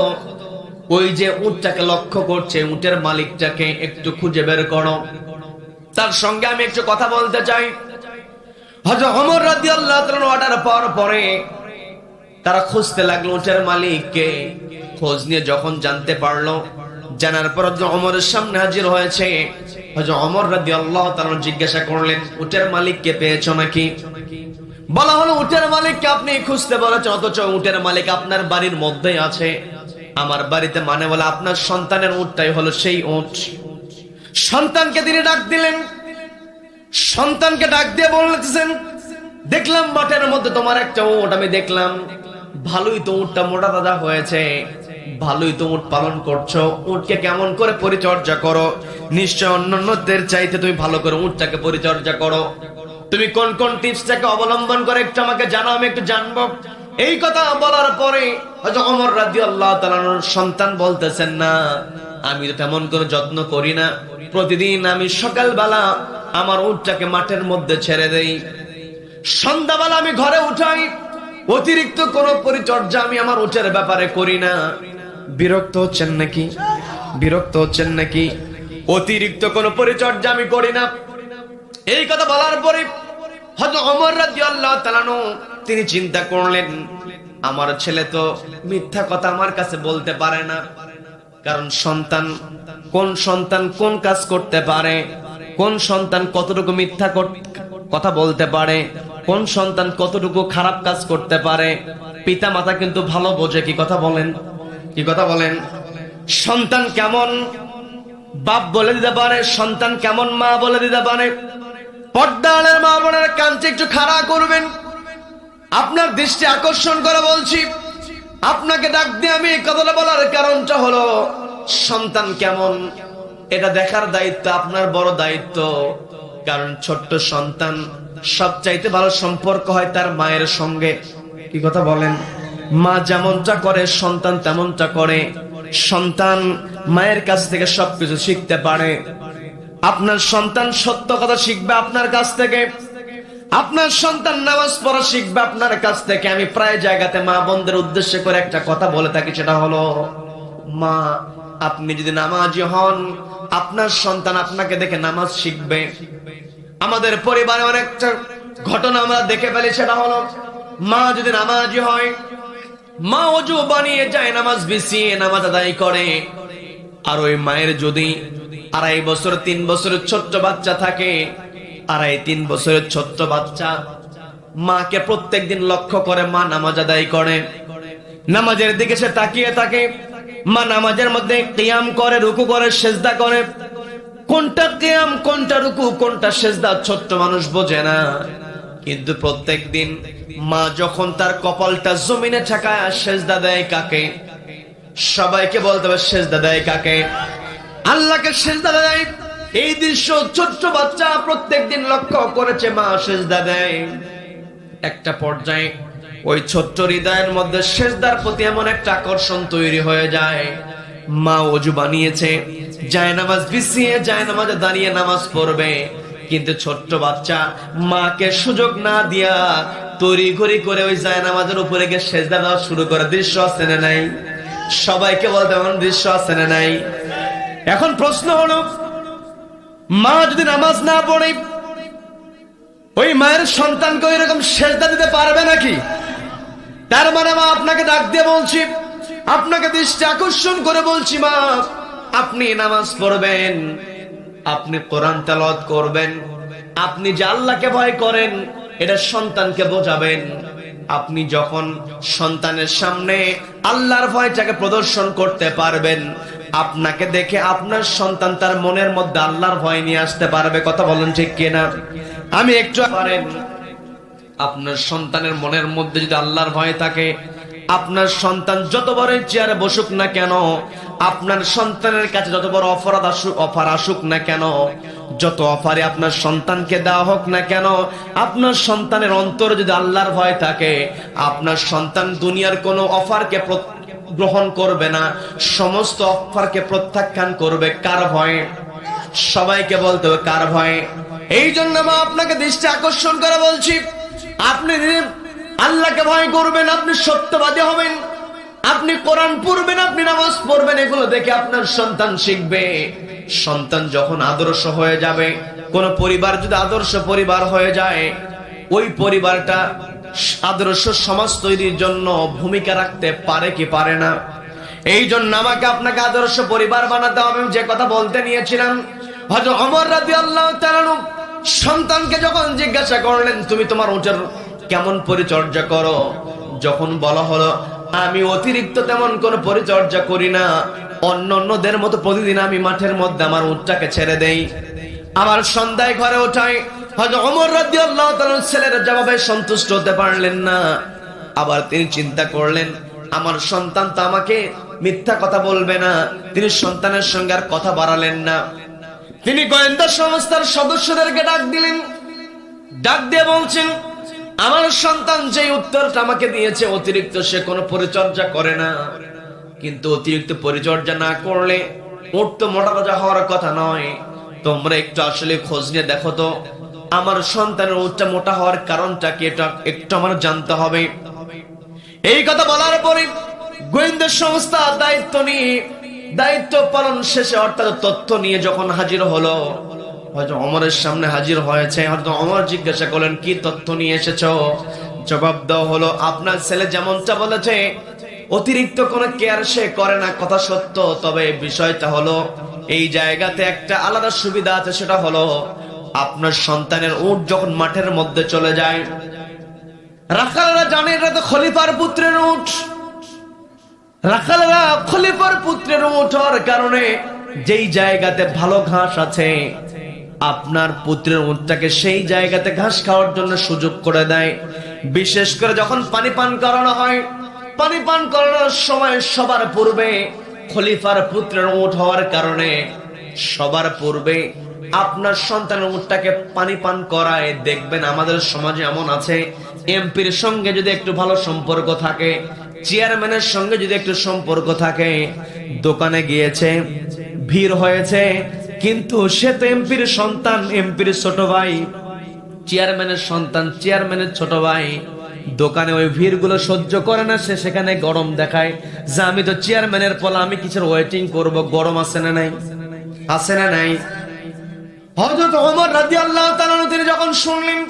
Speaker 1: ওই যে উটটাকে লক্ষ্য করছে, উটের মালিকটাকে একটু খুঁজে বের করো, তার সঙ্গে আমি একটু কথা বলতে চাই। হযরত ওমর রাদিয়াল্লাহু তাআলা অর্ডার পাওয়ার পরে তারা খুঁজতে লাগলো উটের মালিককে। খোঁজ নিয়ে যখন জানতে পারলো, জানার পর ওমরের সামনে হাজির হয়েছে। হযরত ওমর রাদিয়াল্লাহু তাআলা জিজ্ঞাসা করলেন, উটের মালিককে পেয়েছো নাকি? বলা হলো, উটের মালিককে আপনি খুঁজতে বলেছেন, অথচ উটের মালিক আপনার বাড়ির মধ্যেই আছে। আমার বাড়িতে মানে বলে আপনার সন্তানের উটটাই হলো সেই উট। সন্তানকে তিনি ডাক দিলেন, সন্তানকে ডাক দিয়ে বলতেছেন, দেখলাম মাঠের মধ্যে তোমার একটা উট, আমি দেখলাম ভালোই তো উটটা মোটা তাজা হয়েছে, ভালোই তো উট পালন করছো, উটকে কেমন করে পরিচর্যা করো, নিশ্চয় অন্যান্যদের চাইতে তুমি ভালো করে উটটাকে পরিচর্যা করো। তুমি কোন কোন টিপসটাকে অবলম্বন করে একটু আমাকে জানাও, আমি একটু জানবো। এই কথা বলার পরে হযরত ওমর রাদিয়াল্লাহু তাআলার সন্তান বলতেছেন, না আমি তো তেমন কোনো যত্ন করি না, প্রতিদিন আমি সকালবেলা আমার উটটাকে মাঠের মধ্যে ছেড়ে দেই, সন্ধ্যাবেলা আমি ঘরে উঠাই, অতিরিক্ত কোনো পরিচর্যা আমি আমার উটের ব্যাপারে করি না। বিরক্ত হচ্ছেন নাকি? বিরক্ত হচ্ছেন নাকি? অতিরিক্ত কোনো পরিচর্যা আমি করি না। এই কথা বলার পরে হযরত ওমর রাদিয়াল্লাহু তাআলা তিনি চিন্তা করলেন, আমার ছেলে তো মিথ্যা কথা আমার কাছে বলতে পারে না, কারণ সন্তান কোন কাজ করতে পারে, কোন সন্তান কতটুকু মিথ্যা কথা বলতে পারে, কোন সন্তান কতটুকু খারাপ কাজ করতে পারে, পিতা মাতা কিন্তু ভালো বোঝে। কি কথা বলেন? কি কথা বলেন? সন্তান কেমন বাপ বলে দিতে পারে, সন্তান কেমন মা বলে দিতে পারে। পর্দার মা বোনের কানটি একটু খাড়া করবেন, আপনার দৃষ্টি আকর্ষণ করে বলছি। আপনাকে ডাক দিয়ে আমি এই কথাটা বলার কারণটা হলো, সন্তান কেমন এটা দেখার দায়িত্ব আপনার বড় দায়িত্ব। কারণ ছোট্ট সন্তান সবচাইতে ভালো সম্পর্ক হয় তার মায়ের সঙ্গে। কি কথা বলেন? মা যেমনটা করে সন্তান তেমনটা করে। সন্তান মায়ের কাছ থেকে সবকিছু শিখতে পারে। আপনার সন্তান সত্য কথা শিখবে আপনার কাছ থেকে, আপনার সন্তান নামাজ পড়া শিখবে আপনার কাছ থেকে। আমি প্রায় জায়গাতে মা বোনদের উদ্দেশ্য করে একটা কথা বলে থাকি, সেটা হলো, মা আপনি যদি নামাজি হন, আপনার সন্তান আপনাকে দেখে নামাজ শিখবে। আমাদের পরিবারে অনেকটা ঘটনা আমরা দেখে ফেলি, সেটা হলো, মা যদি নামাজি হয়, মা ওযু বানিয়ে যায়, নামাজ বিছিয়ে নামাজ আদায় করে। আর ওই মায়ের যদি 2.5 বছর 3 বছরের ছোট্ট বাচ্চা থাকে, 2.5-3 বছরের ছোট্ট বাচ্চা মাকে প্রত্যেকদিন লক্ষ্য করে মা নামাজ আদায় করে, নামাজের দিকে সে তাকিয়ে থাকে, মা নামাজের মধ্যে কিয়াম করে, রুকু করে, সেজদা করে, কোনটা কিয়াম কোনটা রুকু কোনটা সেজদা ছোট্ট মানুষ বোঝে না। কিন্তু প্রত্যেক দিন মা যখন তার কপালটা জমিনে ঠেকায় সেজদা দেয় কাকে? সবাইকে বলতে হবে সেজদা দেয় কাকে? আল্লাহকে সেজদা দেয়। এই দৃশ্য ছোট্ট বাচ্চা প্রত্যেকদিন লক্ষ্য করেছে, মা সেজদা দেয়। একটা পর্যায়ে ওই ছোট্ট হৃদয়ের মধ্যে সেজদার প্রতি এমন একটা আকর্ষণ তৈরি হয়ে যায়, মা ওযু বানিয়েছে, জায়নামাজ বিছিয়ে জায়নামাজে দাঁড়িয়ে নামাজ পড়বে, কিন্তু ছোট্ট বাচ্চা মাকে সুযোগ না দিয়া তড়িঘড়ি করে ওই জায়নামাজের উপরে গিয়ে সেজদা দেওয়া শুরু করে। দৃশ্য আছে না নাই? সবাইকে বলতে এমন দৃশ্য আছে না নাই? এখন প্রশ্ন হলো, মা যদি নামাজ না পড়ে ওই মায়ের সন্তানকে এরকম সেজদা দিতে পারবে নাকি? তার মানে মা আপনাকে ডাক দিয়ে বলছি, আপনাকে দৃষ্টি আকর্ষণ করে বলছি, মা আপনি নামাজ পড়বেন, আপনি কোরআন তেলাওয়াত করবেন, আপনি যে আল্লাহকে ভয় করেন এটা সন্তানকে বোঝাবেন। আপনি যখন সন্তানের সামনে আল্লাহর ভয়টাকে প্রদর্শন করতে পারবেন, আপনাকে দেখে আপনার সন্তান তার মনের মধ্যে আল্লাহর ভয় নিয়ে আসতে পারবে। কথা বলেন ঠিক কিনা? আমি একটু পারেন, আপনার সন্তানের মনের মধ্যে যদি আল্লাহর ভয় থাকে, আপনার সন্তান যত বড় চেয়ারে বসুক না কেন, আপনার সন্তানের কাছে যত বড় অফার আসুক না কেন, যত অফারে আপনার সন্তানকে দেওয়া হোক না কেন, আপনার সন্তানের অন্তরে যদি আল্লাহর ভয় থাকে, আপনার সন্তান দুনিয়ার কোনো অফারকে গ্রহণ করবে না, সমস্ত অফারকে প্রত্যাখ্যান করবে। কার ভয়ে? সবাইকে বলতে হবে কার ভয়ে? এই জন্য মা আপনাকে দৃষ্টি আকর্ষণ করে বলছি, আপনি আল্লাহকে ভয় করবেন, আপনি সত্যবাদী হবেন, আপনি কোরআন পড়বেন, আপনি নামাজ পড়বেন, এগুলো দেখে আপনার সন্তান শিখবে। সন্তান যখন আদর্শ হয়ে যাবে, কোন পরিবার যদি আদর্শ পরিবার হয়ে যায়, ওই পরিবারটা আদর্শ সমাজ তৈরির জন্য ভূমিকা রাখতে পারে কি পারে না? এই জন্য আমাকে আপনাকে আদর্শ পরিবার বানাতে হবে। যে কথা বলতে নিয়েছিলাম, হযরত ওমর রাদিয়াল্লাহু তাআলা সন্তানকে যখন জিজ্ঞাসা করলেন, তুমি তোমার উটের কেমন পরিচর্যা করো? যখন বলা হলো, আমি অতিরিক্ত তেমন কোনো পরিচর্যা করি না, অন্যদের মতো প্রতিদিন আমি মাঠের মধ্যে আমার উটটাকে ছেড়ে দেই, আমার সন্ধ্যায় ঘরে ওঠাই। হযরত ওমর রাদিয়াল্লাহু তাআলা ছেলের জবাবে সন্তুষ্ট হতে পারলেন না। আবার তিনি চিন্তা করলেন, আমার সন্তান তো আমাকে মিথ্যা কথা বলবে না। তিনি সন্তানের সঙ্গে আর কথা বাড়ালেন না। তিনি গোয়েন্দা সংস্থার সদস্যদেরকে ডাক দিলেন, ডাক দিয়ে বলছেন, আমার সন্তান যে উত্তরটা আমাকে দিয়েছে, অতিরিক্ত সে কোনো পরিচর্যা করে না, কিন্তু অতিরিক্ত পরিচর্যা না করলে উট তো মোটা তাজা হওয়ার কথা নয়। তোমরা একটু আসলে খোঁজ নিয়ে দেখো তো, আমার সন্তানের উটটা মোটা হওয়ার কারণটা কি, এটা একটু আমার জানতে হবে। এই কথা বলার পরে গোয়েন্দা সংস্থা দায়িত্ব পালন শেষে অর্থাৎ তথ্য নিয়ে যখন হাজির হলো, হয়তো ওমরের সামনে হাজির হয়েছে। হয়তো ওমর জিজ্ঞাসা করলেন, কি তথ্য নিয়ে এসেছো? জবাব দেওয়া হলো, আপনার ছেলে যেমনটা বলেছে, অতিরিক্ত কোনো কেয়ার সে করে না, কথা সত্য। তবে বিষয়টা হলো, এই জায়গাতে একটা আলাদা সুবিধা আছে, সেটা হলো আপনার সন্তানের উট যখন মাঠের মধ্যে চলে যায়, রাখালরা জানে এটা তো খলিফার পুত্রের উট। রাখালরা খলিফার পুত্রের উট হওয়ার কারণে যেই জায়গাতে ভালো ঘাস আছে, আপনার পুত্রের উটটাকে সেই জায়গাতে ঘাস খাওয়ার জন্য সুযোগ করে দেয়। বিশেষ করে যখন পানি পান করানো হয়, পানি পান করানোর সময় সবার পূর্বে খলিফার পুত্রের উট হওয়ার কারণে সবার পূর্বে আপনার সন্তানের উটটাকে পানি পান করায়। দেখবেন আমাদের সমাজে এমন আছে, এমপির সঙ্গে যদি একটু ভালো সম্পর্ক থাকে, চেয়ারম্যানের সঙ্গে যদি একটু সম্পর্ক থাকে, দোকানে গিয়েছে, ভিড় হয়েছে, কিন্তু সে তো এমপির সন্তান, এমপির ছোট ভাই, চেয়ারম্যানের সন্তান, চেয়ারম্যানের ছোট ভাই, দোকানে ওই ভিড় গুলো সহ্য করে না, সে সেখানে গরম দেখায় যে আমি তো চেয়ারম্যানের পোলা, আমি কিসের ওয়েটিং করব? গরম আছে না নাই? আছে না নাই? হযরত ওমর রাদিয়াল্লাহু তাআলা তিনি যখন শুনলেন,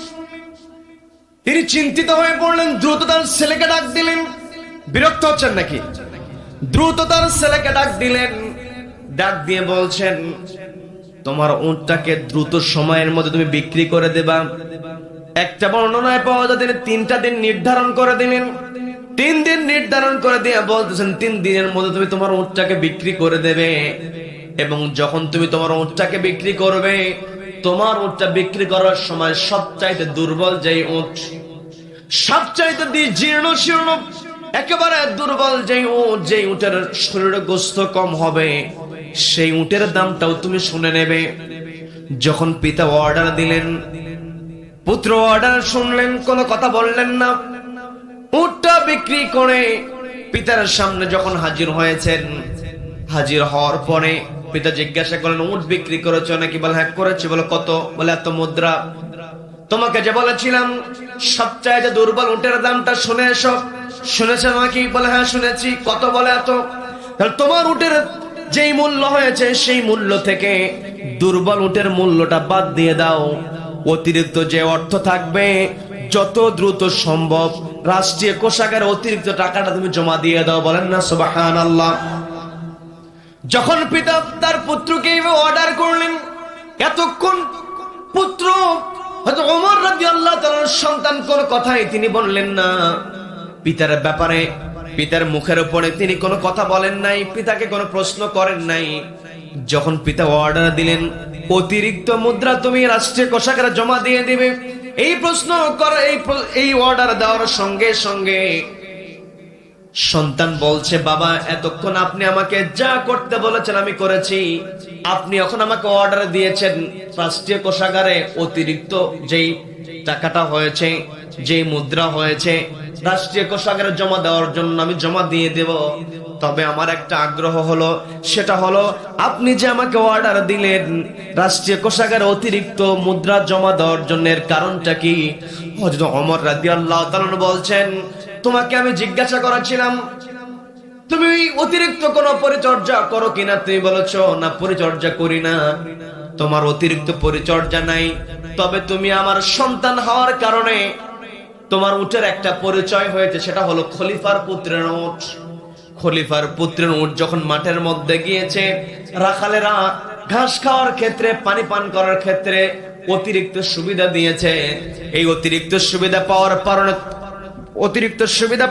Speaker 1: তিনি চিন্তিত হয়ে পড়লেন। দ্রুত তার ছেলেকে ডাক দিলেন। বিরক্ত হচ্ছেন নাকি? দ্রুত তার ছেলেকে ডাক দিলেন, ডাক দিয়ে বলছেন, তোমার উটটাকে দ্রুত সময়ের মধ্যে তুমি বিক্রি করে দেবা। একটা বর্ণনায় পাওয়া যায় তিনি 3টা দিন নির্ধারণ করে দিলেন। 3 দিন নির্ধারণ করে দিয়ে বলতেছেন 3 দিনের মধ্যে তুমি তোমার উটটাকে বিক্রি করে দেবে, এবং যখন তুমি তোমার উটটাকে বিক্রি করবে, তোমার উটটা বিক্রি করার সময় সবচাইতে দুর্বল যেই উট, সবচাইতে জীর্ণ শীর্ণ একেবারে দুর্বল যেই উট, যেই উটের শরীরে গোস্ত কম হবে, সেই উটের দামটাও তুমি শুনে নেবে। যখন পিতা অর্ডার দিলেন, পুত্র অর্ডার শুনলেন, কোনো কথা বললেন না। উটটা বিক্রি করে পিতার সামনে যখন হাজির হয়েছেন, হাজির হওয়ার পরে পিতা জিজ্ঞাসা করলেন, উট বিক্রি করেছো নাকি? বলে হ্যাঁ করেছি। বলে কত? বলে এত মুদ্রা। তোমাকে যে বলেছিলাম সবচাইতে দুর্বল উটের দামটা শুনে এসো, শুনেছো নাকি? বলে হ্যাঁ শুনেছি। কত? বলে এত। তাহলে তোমার উটের যেই মূল্য হয়েছে সেই মূল্য থেকে দুর্বল উটের মূল্যটা বাদ দিয়ে দাও, অতিরিক্ত যে অর্থ থাকবে যত দ্রুত সম্ভব রাষ্ট্রীয় কোষাগারে অতিরিক্ত টাকাটা তুমি জমা দিয়ে দাও। বলেন না সুবহানাল্লাহ। যখন পিতা তার পুত্রকে অর্ডার করলেন, এতক্ষণ পুত্র হযরত ওমর রাদিয়াল্লাহু তাআলার সন্তান কোন কথাই তিনি বললেন না পিতার ব্যাপারে, পিতার মুখের উপরে তিনি কোনো কথা বলেন নাই, পিতাকে কোনো প্রশ্ন করেন নাই। যখন পিতা অর্ডার দিলেন অতিরিক্ত মুদ্রা তুমি রাষ্ট্রীয় কোষাগারে জমা দিয়ে দিবে, এই প্রশ্ন করে এই অর্ডার দেওয়ার সঙ্গে সঙ্গে সন্তান বলছে, বাবা এতক্ষণ আপনি আমাকে যা করতে বলেছেন আমি করেছি, আপনি এখন আমাকে অর্ডার দিয়েছেন রাষ্ট্রীয় কোষাগারে অতিরিক্ত যেই টাকাটা হয়েছে, যেই মুদ্রা হয়েছে রাষ্ট্রীয় কোষাগারে জমা দেওয়ার জন্য আমি জমা দিয়ে দেব। তবে আমার একটা আগ্রহ হলো, সেটা হলো আপনি যে আমাকে অর্ডার দিলেন রাষ্ট্রীয় কোষাগারে অতিরিক্ত মুদ্রা জমা দেওয়ার জন্য, এর কারণটা কি? হযরত ওমর রাদিয়াল্লাহু তাআলা বলছেন, তোমাকে আমি জিজ্ঞাসা করেছিলাম তুমি অতিরিক্ত কোনো পরিচর্যা করো কিনা, তুমি বলেছো না পরিচর্যা করি না। তোমার অতিরিক্ত পরিচর্যা নাই, তবে তুমি আমার সন্তান হওয়ার কারণে তোমার উটের একটা পরিচয় হয়েছে, সেটা হলো খলিফার পুত্রের উট। খলিফার পুত্রের উট যখন মাঠের মধ্যে গিয়েছে, রাখালেরা ঘাস খাওয়ার ক্ষেত্রে, পানি পান করার ক্ষেত্রে অতিরিক্ত সুবিধা দিয়েছে। এই অতিরিক্ত সুবিধা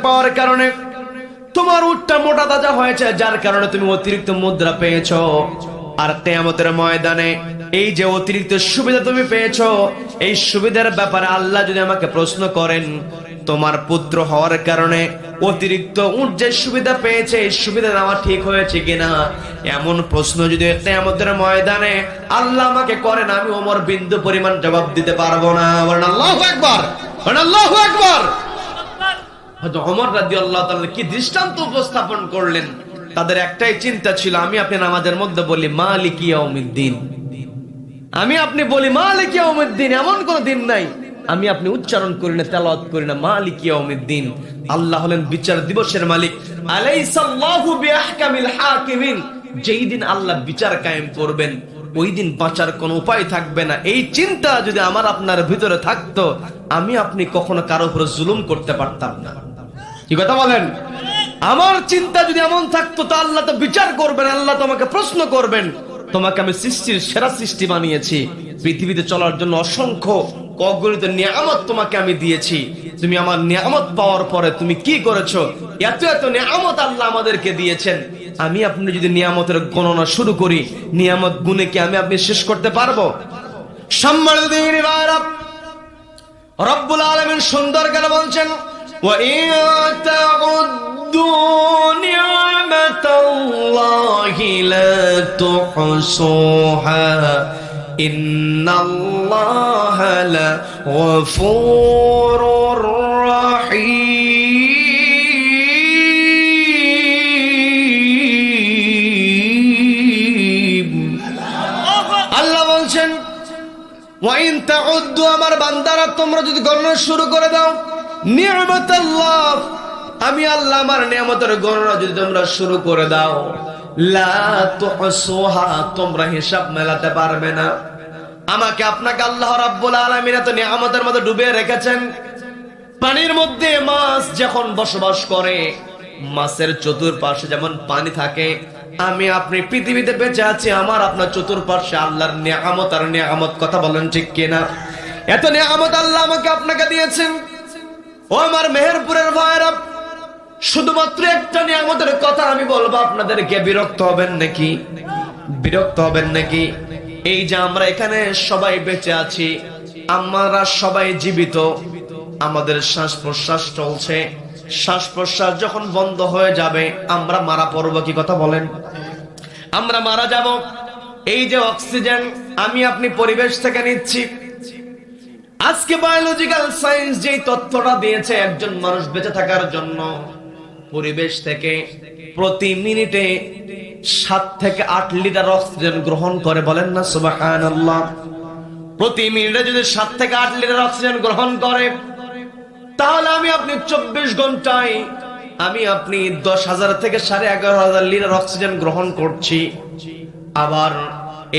Speaker 1: পাওয়ার কারণে তোমার উটটা মোটা তাজা হয়েছে, যার কারণে তুমি অতিরিক্ত মুদ্রা পেয়েছো। আর কিয়ামতের ময়দানে এই যে অতিরিক্ত সুবিধা তুমি পেয়েছো, এই সুবিধার ব্যাপারে আল্লাহ যদি আমাকে প্রশ্ন করেন, তোমার পুত্র হওয়ার কারণে অতিরিক্ত উট যে সুবিধা পেয়েছে এই সুবিধা নেওয়া ঠিক হয়েছে কিনা, এমন প্রশ্ন যদি কিয়ামতের ময়দানে আল্লাহ আমাকে করেন, আমি ওমর বিন্দু পরিমাণ জবাব দিতে পারবো না। বলেন আল্লাহু আকবার, বলেন আল্লাহু আকবার। হযরত ওমর রাদিয়াল্লাহু তাআলা কি দৃষ্টান্ত উপস্থাপন করলেন। তাদের একটাই চিন্তা ছিল, আমি আপনি নামাজের মধ্যে বলি মালিক ইয়াউমিদ্দিন, আমি আপনি বলি মালিক ইয়াউমিদ্দিন, এমন কোন দিন নাই আমি আপনি উচ্চারণ করি না, তেলাওয়াত করি না মালিক ইয়াউমিদ্দিন। আল্লাহ হলেন বিচার দিবসের মালিক। আলাইসাল্লাহু বিআহকামিল হাকিমিন, যেই দিন আল্লাহ বিচার কায়েম করবেন ওই দিন বাঁচার কোনো উপায় থাকবে না। এই চিন্তা যদি আমার আপনার ভিতরে থাকতো, আমি আপনি কখনো কারো উপর জুলুম করতে পারতাম না। কি কথা বলেন? আমার চিন্তা যদি এমন থাকতো, তো আল্লাহ তো বিচার করবেন, আল্লাহ তোমাকে প্রশ্ন করবেন, তোমাকে আমি সৃষ্টির সেরা সৃষ্টি বানিয়েছি, পৃথিবীতে চলার জন্য অসংখ্য অগণিত নিয়ামত তোমাকে আমি দিয়েছি, তুমি আমার নিয়ামত পাওয়ার পরে তুমি কি করেছো? এত এত নিয়ামত আল্লাহ আমাদেরকে দিয়েছেন, আমি আপনি যদি নিয়ামতের গণনা শুরু করি, নিয়ামত গুণে কি আমি আপনি শেষ করতে পারবো? সম্মানিত দিনী ভাইরা, রব্বুল আলামিন সুন্দর করে বলছেন, ওয়া ইন তাউদ্দু নি'মাতাল্লাহি লা তুহসুহা ইন্নাল্লাহা লাগফুরুর রাহিম। আল্লাহ বলছেন, ওয়া ইন তাউদ্দু, আমার বান্দারা তোমরা যদি গণনা শুরু করে দাও, নি'মাতাল্লাহ, আমি আল্লাহ আমার নিয়ামতের গণনা যদি তোমরা শুরু করে দাও, লা তুহসুহা, তোমরা হিসাব মেলাতে পারবে না। আমাকে আপনাকে আল্লাহ রাব্বুল আলামিন এত নিয়ামতের মধ্যে ডুবিয়ে রেখেছেন। পানির মধ্যে মাছ যখন বসবাস করে, মাছের চতুর্পাশে যেমন পানি থাকে, আমি আপনি পৃথিবীতে বেঁচে আছি, আমার আপনার চতুর্পাশে আল্লাহর নিয়ামত আর নিয়ামত। কথা বলেন ঠিক কিনা? এত নিয়ামত আল্লাহ আমাকে আপনাকে দিয়েছেন। ও আমার মেহেরপুরের ভাইরা, শুধুমাত্র একটা নিয়ামতের কথা আমি বলবো, আপনাদেরকে বিরক্ত হবেন নাকি? বিরক্ত হবেন নাকি? এই যে আমরা এখানে সবাই বেঁচে আছি, আমরা সবাই জীবিত, আমাদের শ্বাস প্রশ্বাস চলছে, শ্বাস প্রশ্বাস যখন বন্ধ হয়ে যাবে আমরা মারা পড়বো। কি কথা বলেন? আমরা মারা যাব। এই যে অক্সিজেন আমি আপনি পরিবেশ থেকে নিচ্ছি, আজকে বায়োলজিক্যাল সায়েন্স যে তথ্যটা দিয়েছে একজন মানুষ বেঁচে থাকার জন্য পরিবেশ থেকে প্রতি মিনিটে 7 থেকে 8 লিটার অক্সিজেন গ্রহণ করে। বলেন না সুবহানাল্লাহ। প্রতি মিনিটে যদি 7 থেকে 8 লিটার অক্সিজেন গ্রহণ করে, তাহলে আমি আপনি 24 ঘন্টায় আমি আপনি 10,000 থেকে 11,500 লিটার অক্সিজেন গ্রহণ করছি। আবার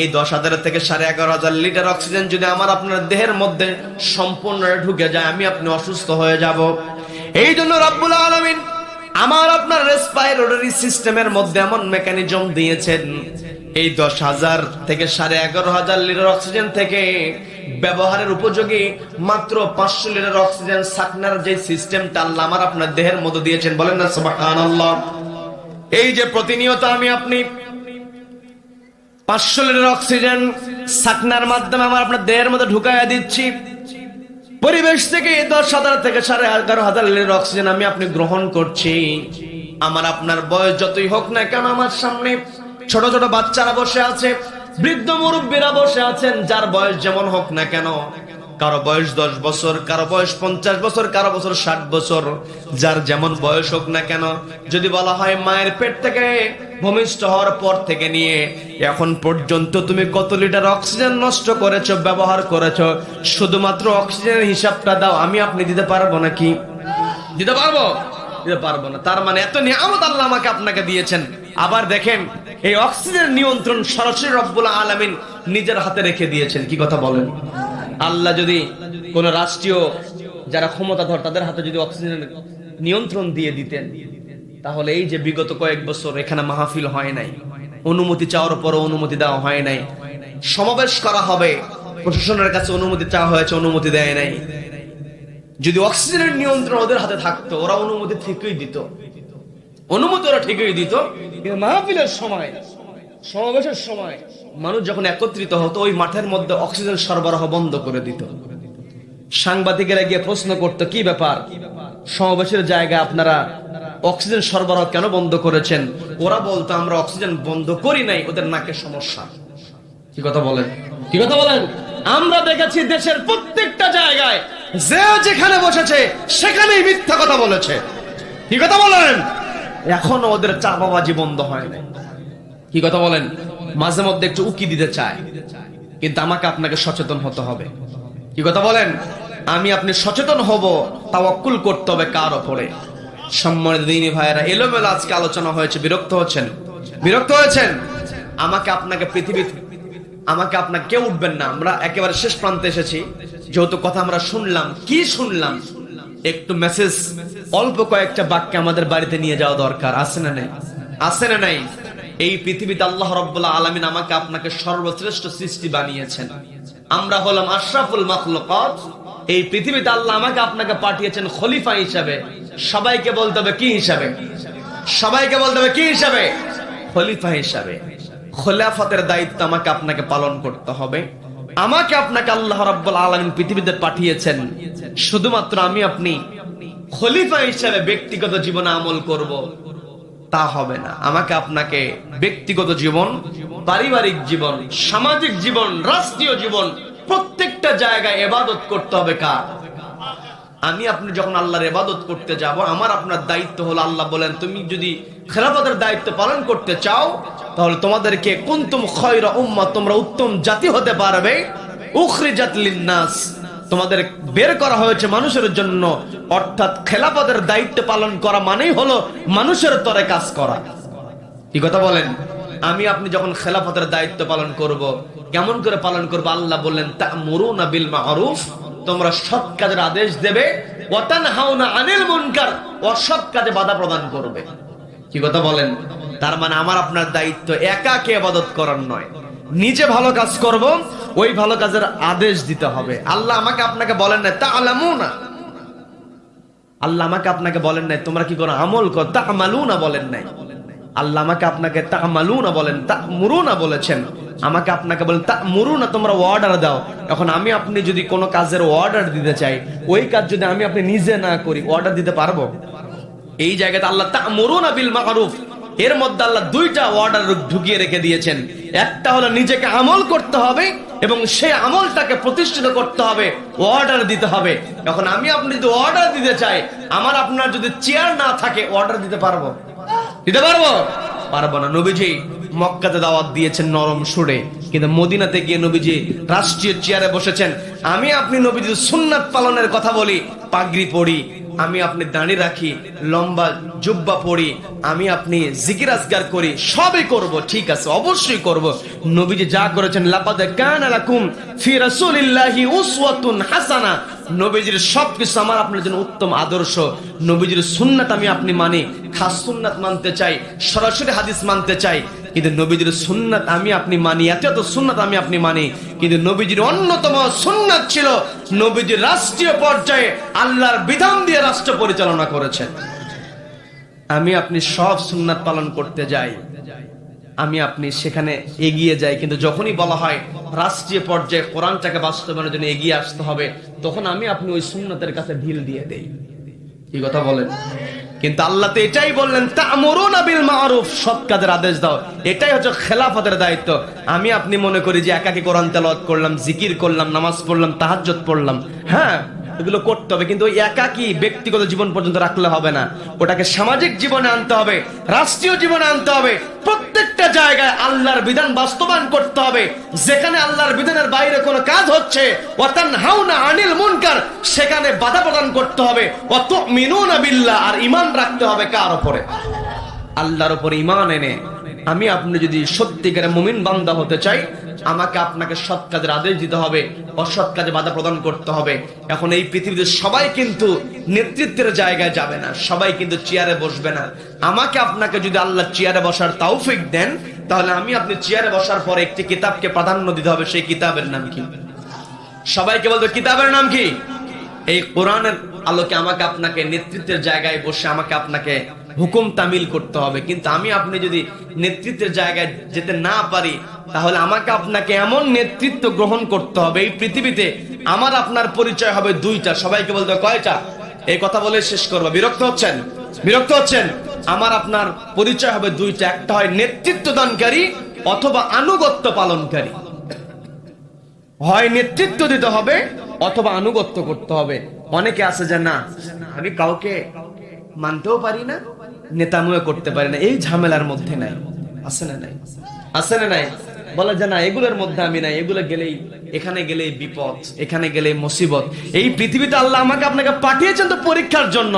Speaker 1: এই 10,000 থেকে 11,500 লিটার অক্সিজেন যদি আমার আপনার দেহের মধ্যে সম্পূর্ণ ঢুকে যায়, আমি আপনি অসুস্থ হয়ে যাব। এই জন্য রব্বুল আলামিন আমার আপনার রেসপিরেটরি সিস্টেমের মধ্যে এমন মেকানিজম দিয়েছেন, এই 10,000 থেকে 11,500 লিটার অক্সিজেন থেকে ব্যবহারের উপযোগী মাত্র 500 লিটার অক্সিজেন সাকনার যে সিস্টেমটা আল্লাহ আমার আপনার দেহের মধ্যে দিয়েছেন। বলেন না সুবহানাল্লাহ। এই যে প্রতিনিয়ত আমি আপনি 500 লিটার অক্সিজেন সাকনার মাধ্যমে আমার আপনার দেহের মধ্যে ঢুকাইয়া দিচ্ছি, পরিবেশ থেকে 10,000 থেকে 11,500 লিটার অক্সিজেন আমি আপনি গ্রহণ করছি। আমার আপনার বয়স যতই হোক না কেন, আমার সামনে ছোট ছোট বাচ্চারা বসে আছে, বৃদ্ধ মুরব্বীরা বসে আছেন, যার বয়স যেমন হোক না কেন, কারো বয়স 10 বছর, কারো বয়স 50 বছর, কারো বছর 60 বছর, যার যেমন বয়স হোক না কেন, যদি বলা হয় মায়ের পেট থেকে ভূমিষ্ঠ হওয়ার পর থেকে নিয়ে এখন পর্যন্ত তুমি কত লিটার অক্সিজেন নষ্ট করেছো, ব্যবহার করেছো, শুধুমাত্র অক্সিজেনের হিসাবটা দাও, আমি আপনি দিতে পারবো নাকি? দিতে পারবো? দিতে পারবো না। তার মানে এত নিয়ামত আল্লাহ আমাকে আপনাকে দিয়েছেন। আবার দেখেন, এই অক্সিজেন নিয়ন্ত্রণ সরাসরি রব্বুল আলামিন নিজের হাতে রেখে দিয়েছেন। কি কথা বলেন? আল্লাহ যদি কোন রাষ্ট্রীয় যারা ক্ষমতাধর তাদের হাতে যদি অক্সিজেনের নিয়ন্ত্রণ দিয়ে দিতেন, তাহলে এই যে বিগত কয়েক বছর এখানে মাহফিল হয় নাই, অনুমতি চাওয়ার পরও অনুমতি দেওয়া হয় নাই, সমাবেশ করা হবে প্রশাসনের কাছে অনুমতি চাওয়া হয়েছে, অনুমতি দেয় নাই। যদি অক্সিজেনের নিয়ন্ত্রণ ওদের হাতে থাকতো, ওরা অনুমতি ঠিকই দিত, অনুমতি ওরা ঠিকই দিত। কিন্তু মাহফিলের সময়, সমাবেশের সময় মানুষ যখন একত্রিত হতো, ওই মাঠের মধ্যে অক্সিজেন সরবরাহ বন্ধ করে দিত। সাংবাদিকেরা গিয়ে প্রশ্ন করতো, কি ব্যাপার, সমাবেশের জায়গায় আপনারা অক্সিজেন সরবরাহ কেন বন্ধ করেছেন? ওরা বলতো, আমরা অক্সিজেন বন্ধ করি নাই, ওদের নাকের সমস্যা। কি কথা বলেন? কি কথা বলেন? আমরা দেখেছি দেশের প্রত্যেকটা জায়গায় যে যেখানে বসেছে সেখানেই মিথ্যা কথা বলেছে। কি কথা বলেন? এখনো ওদের চাপাবাজি বন্ধ হয় না। কি কথা বলেন? মাঝে মধ্যে একটু উকি দিতে চায়, কিন্তু আমাকে আপনাকে সচেতন হতে হবে। কি কথা বলেন? আমি আপনি সচেতন হব, তাওয়াক্কুল করতে হবে কার উপরে? সম্মানিত দিনী ভাইয়েরা, এলোমেলো আজকে আলোচনা হয়েছে, বিরক্ত হচ্ছেন? বিরক্ত হয়েছেন? আমাকে আপনাকে আমাকে আপনাকে কেউ উঠবেন না, আমরা একেবারে শেষ প্রান্তে এসেছি। যেহেতু কথা আমরা শুনলাম, কি শুনলাম, একটু মেসেজ, অল্প কয়েকটা বাক্যে আমাদের বাড়িতে নিয়ে যাওয়া দরকার। আছে না নাই? আছে না নাই? এই পৃথিবীতে আল্লাহ রাব্বুল আলামিন আমাকে আপনাকে সর্বশ্রেষ্ঠ সৃষ্টি বানিয়েছেন। আমরা হলাম আশরাফুল মাখলুকাত। এই পৃথিবীতে আল্লাহ আমাকে আপনাকে পাঠিয়েছেন খলিফা হিসাবে। সবাইকে বলতে হবে কি হিসাবে? সবাইকে বলতে হবে কি হিসাবে? খলিফা হিসাবে। খলিফাতের দায়িত্ব আমাকে আপনাকে পালন করতে হবে। আমাকে আপনাকে আল্লাহ রাব্বুল আলামিন পৃথিবীতে পাঠিয়েছেন শুধুমাত্র আমি আপনি খলিফা হিসাবে ব্যক্তিগত জীবনে আমল করব, তা হবে না। আমাকে আপনাকে ব্যক্তিগত জীবন, পারিবারিক জীবন, সামাজিক জীবন, রাষ্ট্রীয় জীবন, প্রত্যেকটা জায়গায় ইবাদত করতে হবে কার? আমি আপনি যখন আল্লাহর ইবাদত করতে যাব, আমার আপনার দায়িত্ব হলো, আল্লাহ বলেন, তুমি যদি খেলাফতের দায়িত্ব পালন করতে চাও, তাহলে তোমাদেরকে কুনতুম খায়রা উম্মাহ, তোমরা উত্তম জাতি হতে পারবে, উখরিজাত লিন-নাস, তোমাদের বের করা হয়েছে মানুষের জন্য। অর্থাৎ খেলাফতের দায়িত্ব পালন করা মানেই হলো মানুষের তরে কাজ করা। কি কথা বলেন? আমি আপনি যখন খেলাফতের দায়িত্ব পালন করব, কেমন করে পালন করব? আল্লাহ বললেন, তা'মুরুনা বিল মা'রুফ, তোমরা সৎ কাজের আদেশ দেবে, ওয়া তানহাউনা আনিল মুনকার, অসৎ কাজে বাধা প্রদান করবে। কি কথা বলেন? তার মানে আমার আপনার দায়িত্ব একাকে ইবাদত করার নয়, নিজে ভালো কাজ করব, ওই ভালো কাজের আদেশ দিতে হবে। আল্লাহ আমাকে আপনাকে বলেন না তা'লামুনা, আল্লাহ আমাকে আপনাকে বলেন নাই তোমরা কি করো, আমল কর, তা'মালুনা বলেন নাই। আল্লাহ আমাকে আপনাকে তা'মালুনা বলেন, তা'মুরুনা বলেছেন। আমাকে আপনাকে বলেন তা'মুরুনা, তোমরা অর্ডার দাও। এখন আমি আপনি যদি কোনো কাজের অর্ডার দিতে চাই, ওই কাজ যদি আমি আপনি নিজে না করি, অর্ডার দিতে পারবো? এই জায়গাতে আল্লাহ তা'মুরুনা বিল মা'রুফ, এর মধ্যে আল্লাহ দুইটা অর্ডার ঢুকিয়ে রেখে দিয়েছেন। একটা হলো নিজেকে আমল করতে হবে এবং সেই আমলটাকে প্রতিষ্ঠিত করতে হবে, অর্ডার দিতে হবে। এখন আমি আপনি যদি অর্ডার দিতে চাই, আমার আপনার যদি চেয়ার না থাকে, অর্ডার দিতে পারবো? দিতে পারবো? পারবো না। নবীজি মক্কাতে দাওয়াত দিয়েছেন নরম সুরে, কিন্তু মদিনাতে গিয়ে নবীজি রাষ্ট্রীয় চেয়ারে বসেছেন। আমি আপনি নবীজি সুন্নাত পালনের কথা বলি, পাগড়ি পরি, আমি আপনি দাঁড়ি রাখি, লম্বা জুব্বা পরি, আমি আপনি জিকির আজকার করি, সবই করব, ঠিক আছে, অবশ্যই করব। নবীজি যা করেছেন, লাকাদ কানা লাকুম ফি রাসূলিল্লাহি উসওয়াতুন হাসানা, নবীজির সবকিছু আমার আপনার জন্য উত্তম আদর্শ। নবীজির সুন্নাত আমি আপনি মানি, খাস সুন্নাত মানতে চাই, সরাসরি হাদিস মানতে চাই, কিন্তু নবীজির সুন্নাত আমি আপনি মানি, এত সুন্নাত আমি আপনি মানি। কিন্তু নবীজির অন্যতম সুন্নাত ছিল, নবীজির রাষ্ট্রীয় পর্যায়ে আল্লাহর বিধান দিয়ে রাষ্ট্র পরিচালনা করেছেন। আমি আপনি সব সুন্নাত পালন করতে যাই, আমি আপনি সেখানে এগিয়ে যাই, কিন্তু যখনই বলা হয় রাষ্ট্রীয় পর্যায়ে কোরআনটাকে বাস্তবায়নের জন্য এগিয়ে আসতে হবে, তখন আমি আপনি ওই সুন্নাতের কাছে ঢিল দিয়ে দেই। কি কথা বলেন? কিন্তু আল্লাহ তো এটাই বললেন, তা'মুরুনা বিল মা'রুফ, সৎ কাজের আদেশ দাও। এটাই হচ্ছে খেলাফতের দায়িত্ব। আমি আপনি মনে করি যে একাকী কোরআন তেলাওয়াত করলাম, জিকির করলাম, নামাজ পড়লাম, তাহাজ্জুদ পড়লাম, হ্যাঁ এগুলো করতে হবে, কিন্তু ওই একাকী ব্যক্তিগত জীবন পর্যন্ত রাখলে হবে না। ওটাকে সামাজিক জীবনে আনতে হবে, রাষ্ট্রীয় জীবনে আনতে হবে। প্রত্যেকটা জায়গায় আল্লাহর বিধান বাস্তবায়ন করতে হবে। যেখানে আল্লাহর বিধানের বাইরে কোনো কাজ হচ্ছে, ওয়া তানহাউনা আনিল মুনকার, সেখানে বাধা প্রদান করতে হবে। ওয়া তুমিনুনা বিল্লাহ, আর ঈমান রাখতে হবে কার উপরে? আল্লাহর উপরে ঈমান এনে আমি আপনি যদি সত্যিকারের মুমিন বান্দা হতে চাই, আমাকে আপনাকে সৎ কাজের আদেশ দিতে হবে, অসৎ কাজে বাধা প্রদান করতে হবে। এখন এই পৃথিবীতে সবাই কিন্তু নেতৃত্বের জায়গায় যাবে না, সবাই কিন্তু চেয়ারে বসবে না। আমাকে আপনাকে যদি আল্লাহ চেয়ারে বসার তৌফিক দেন, তাহলে আমি আপনি চেয়ারে বসার পরে একটি কিতাবকে প্রাধান্য দিতে হবে। সেই কিতাবের নাম কি? সবাইকে বলবে কিতাবের নাম কি? এই কোরআনের আলোকে আমাকে আপনাকে নেতৃত্বের জায়গায় বসে আমাকে আপনাকে হুকুম তামিল করতে হবে। কিন্তু আমি আপনি যদি নেতৃত্বের জায়গায় যেতে না পারি, তাহলে আমাকে আপনাকে এমন নেতৃত্ব গ্রহণ করতে হবে, এই পৃথিবীতে আমার আপনার পরিচয় হবে দুইটা। সবাইকে বলতে হবে কয়টা? এই কথা বলে শেষ করবো। বিরক্ত হচ্ছেন? বিরক্ত হচ্ছেন? আমার আপনার পরিচয় হবে দুইটা, একটা হয় নেতৃত্ব দানকারী অথবা আনুগত্য পালনকারী। হয় নেতৃত্ব দিতে হবে অথবা আনুগত্য করতে হবে। অনেকে আছে যে না, আমি কাউকে মানতেও পারি না, নেতামুও করতে পারি না, এই ঝামেলার মধ্যে নাই। আছে না নাই? আছে না নাই? বলে যে না, এগুলোর মধ্যে আমি নাই, এগুলো গেলেই, এখানে গেলেই বিপদ, এখানে গেলেই মুসিবত। এই পৃথিবীতে আল্লাহ আমাকে আপনাকে পাঠিয়েছেন তো পরীক্ষার জন্য।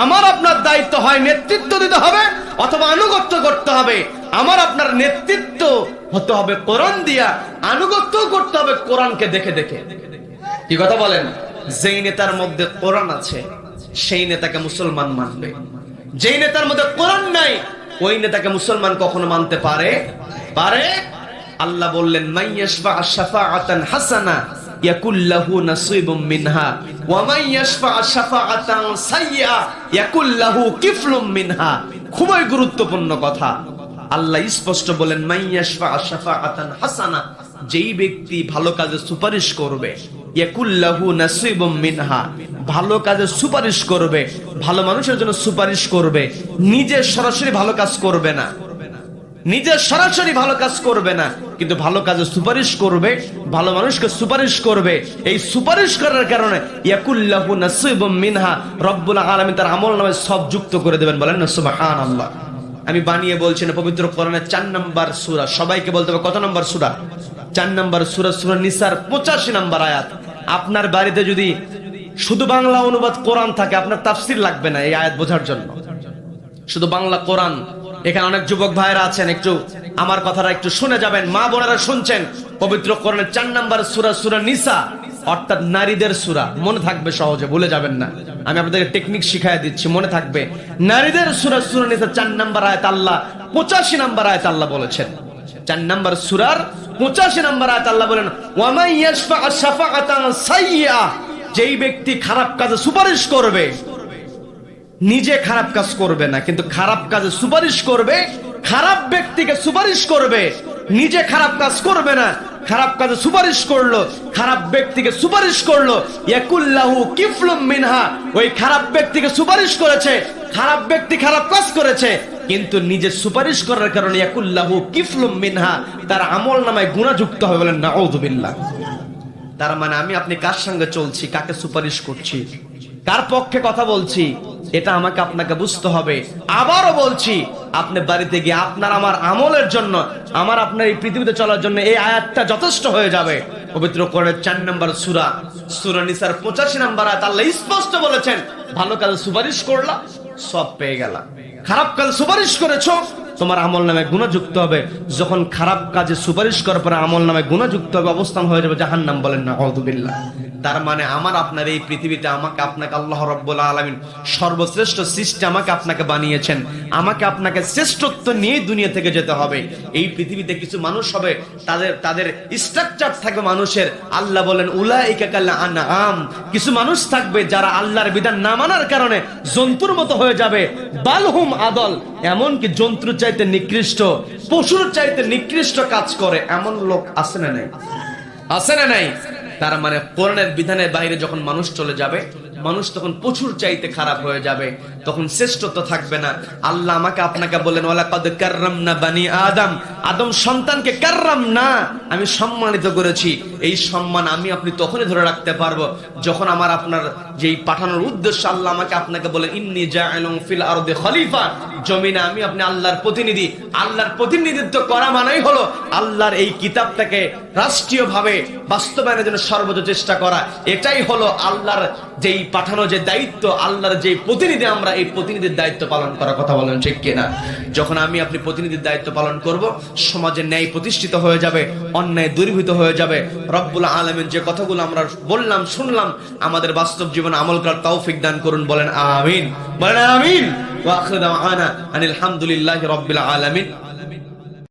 Speaker 1: আমার আপনার দায়িত্ব হয় নেতৃত্ব দিতে হবে অথবা আনুগত্য করতে হবে। আমার আপনার নেতৃত্ব হতে হবে কোরআন দিয়া, আনুগত্য করতে হবে কোরআনকে দেখে দেখে। কি কথা বলেন? যেই নেতার মধ্যে কোরআন আছে, সেই নেতাকে মুসলমান মানবে। যেই নেতার মধ্যে কোরআন নাই, ওই নেতাকে মুসলমান কখনো মানতে পারে? আল্লাহ বললেন, মাইয়াশফা শাফাআতান হাসানা ইয়াকুল লাহু নাসিবুম মিনহা ওয়া মাইয়াশফা শাফাআতান সাইয়্যা ইয়াকুল লাহু কিফলুম মিনহা। খুবই গুরুত্বপূর্ণ কথা। আল্লাহ স্পষ্ট বলেন, মাইয়াশফা শাফাআতান হাসানা, যেই ব্যক্তি ভালো কাজে সুপারিশ করবে, ইয়াকুল লাহু নাসিবুম মিনহা, ভালো কাজে সুপারিশ করবে, ভালো মানুষের জন্য সুপারিশ করবে, নিজে সরাসরি ভালো কাজ করবে না, নিজের সরাসরি ভালো কাজ করবে না, কিন্তু ভালো কাজে সুপারিশ করবে, ভালো মানুষকে সুপারিশ করবে। এই সুপারিশ করার কারণে ইয়াকুল লাহু নাসিবুম মিনহা, রব্বুল আলামিন তার আমলনামায় সব যুক্ত করে দেবেন। বলেন না সুবহানাল্লাহ। আমি বানিয়ে বলছি না, পবিত্র কোরআনের 4 নম্বর সূরা। সবাইকে বলতে হবে কত নম্বর সূরা? 4 নম্বর সূরা, সূরা নিসার 85 নম্বর আয়াত। আপনার বাড়িতে যদি শুধু বাংলা অনুবাদ কোরআন থাকে, আপনার তাফসীর লাগবে না এই আয়াত বোঝার জন্য। শুধু বাংলা কোরআন। এখানে অনেক যুবক ভাইরা আছেন, একটু আমার কথাটা একটু শুনে যাবেন, মা বোনেরা শুনছেন। পবিত্র কোরআনের 4 নম্বর সূরা, সূরা নিসা, অর্থাৎ নারীদের সূরা। মনে থাকবে সহজে, ভুলে যাবেন না। আমি আপনাদেরকে টেকনিক শিখাই দিচ্ছি, মনে থাকবে। নারীদের সূরা, সূরা নিসা 4 নম্বর আয়াত আল্লাহ 85 নম্বর আয়াত আল্লাহ বলেছেন। 4 নম্বর সূরার 85 নম্বর আয়াত আল্লাহ বলেন, ওয়া মান ইয়াশফা শাফাআতান সাইয়্যা, যেই ব্যক্তি খারাপ কাজে সুপারিশ করবে, নিজে খারাপ কাজ করবে না, কিন্তু খারাপ কাজে সুপারিশ করবে, খারাপ ব্যক্তিকে সুপারিশ করবে। নিজে খারাপ কাজ করবে না, খারাপ কাজে সুপারিশ করলো, খারাপ ব্যক্তিকে সুপারিশ করলো, ইয়াকুল্লাহু কিফলুম মিনহা, ওই খারাপ ব্যক্তিকে সুপারিশ করেছে, খারাপ ব্যক্তি খারাপ কাজ করেছে, কিন্তু নিজে সুপারিশ করার কারণে ইয়াকুল্লাহু কিফলুম মিনহা, তার আমল নামায় গুনাহ যুক্ত হবে। বলেন নাউযুবিল্লাহ। তার মানে আমি আপনি কার সঙ্গে চলছি, কাকে সুপারিশ করছি, কার পক্ষে কথা বলছি, এটা আমাকে আপনাকে বুঝতে হবে। আবারও বলছি, আপনি বাড়িতে গিয়ে আপনার আমার আমলের জন্য, আমার আপনার এই পৃথিবীতে চলার জন্য এই আয়াতটা যথেষ্ট হয়ে যাবে। পবিত্র কোরআনের 4 নম্বর সূরা, সূরা নিসার 85 নম্বর আয়াত আল্লাহ স্পষ্ট বলেছেন, ভালো কাজে সুপারিশ করলা সব পেয়ে গেলা, খারাপ কাজে সুপারিশ করেছো তোমার আমল নামে গুনাহ যুক্ত হবে। যখন খারাপ কাজে সুপারিশ করার পরে আমল নামে গুনাহ যুক্ত হবে, অবস্থান হয়ে যাবে জাহান্নাম। বলেন নাউযুবিল্লাহ। তার মানে আমার আপনার এই পৃথিবীতে আমাকে আপনাকে আল্লাহ রাব্বুল আলামিন সর্বশ্রেষ্ঠ সৃষ্টি আমাকে আপনাকে বানিয়েছেন, আমাকে আপনাকে শ্রেষ্ঠত্ব নিয়ে দুনিয়া থেকে যেতে হবে। এই পৃথিবীতে কিছু মানুষ হবে, তাদের স্ট্রাকচার থাকবে মানুষের, আল্লাহ বলেন উলাইকা কাল আনআম, কিছু মানুষ থাকবে যারা আল্লাহর বিধান না মানার কারণে জন্তুর মতো হয়ে যাবে, বালহুম আদল, এমনকি জন্তুর চাইতে নিকৃষ্ট, পশুর চাইতে নিকৃষ্ট কাজ করে, এমন লোক আছে না নাই? আছে না নাই? তার মানে কোরআনের বিধানের বাইরে যখন মানুষ চলে যাবে, মানুষ তখন প্রচুর চাইতে খারাপ হয়ে যাবে, তখন শ্রেষ্ঠত্ব থাকবে না। আল্লাহ আমাকে আপনাকে বলেন ওয়ালাকাদ কাররামনা বানি আদম, আদম সন্তানকে কাররামনা, আমি সম্মানিত করেছি। এই সম্মান আমি আপনি তখনই ধরে রাখতে পারবো যখন আমার আপনার যেই পাঠানোর উদ্দেশ্য, আল্লাহ আমাকে আপনাকে বলেন ইন্নী জাইলুন ফিল আরদি খলিফা, জমিনে আমি আপনি আল্লাহর প্রতিনিধি। আল্লাহর প্রতিনিধিত্ব করা মানেই হলো আল্লাহর এই কিতাবটাকে রাষ্ট্রীয়ভাবে বাস্তবায়নের জন্য সর্বোচ্চ চেষ্টা করা। এটাই হলো আল্লাহর যেই পাঠানো যে দায়িত্ব, আল্লাহর যে প্রতিনিধি, আমরা এই প্রতিনিধির দায়িত্ব পালন করার কথা বলেন, ঠিক কিনা? যখন আমি আপনি প্রতিনিধির দায়িত্ব পালন করব, সমাজে ন্যায় প্রতিষ্ঠিত হয়ে যাবে, অন্যায় দূরীভূত হয়ে যাবে। রব্বুল আলামিন যে কথাগুলো আমরা বললাম, শুনলাম, আমাদের বাস্তব জীবনে আমল করার তৌফিক দান করুন। বলেন আমিন, বলেন আমিন। ওয়া আখিরু দাওয়ানা আনিল হামদুলিল্লাহি রাব্বিল আলামিন।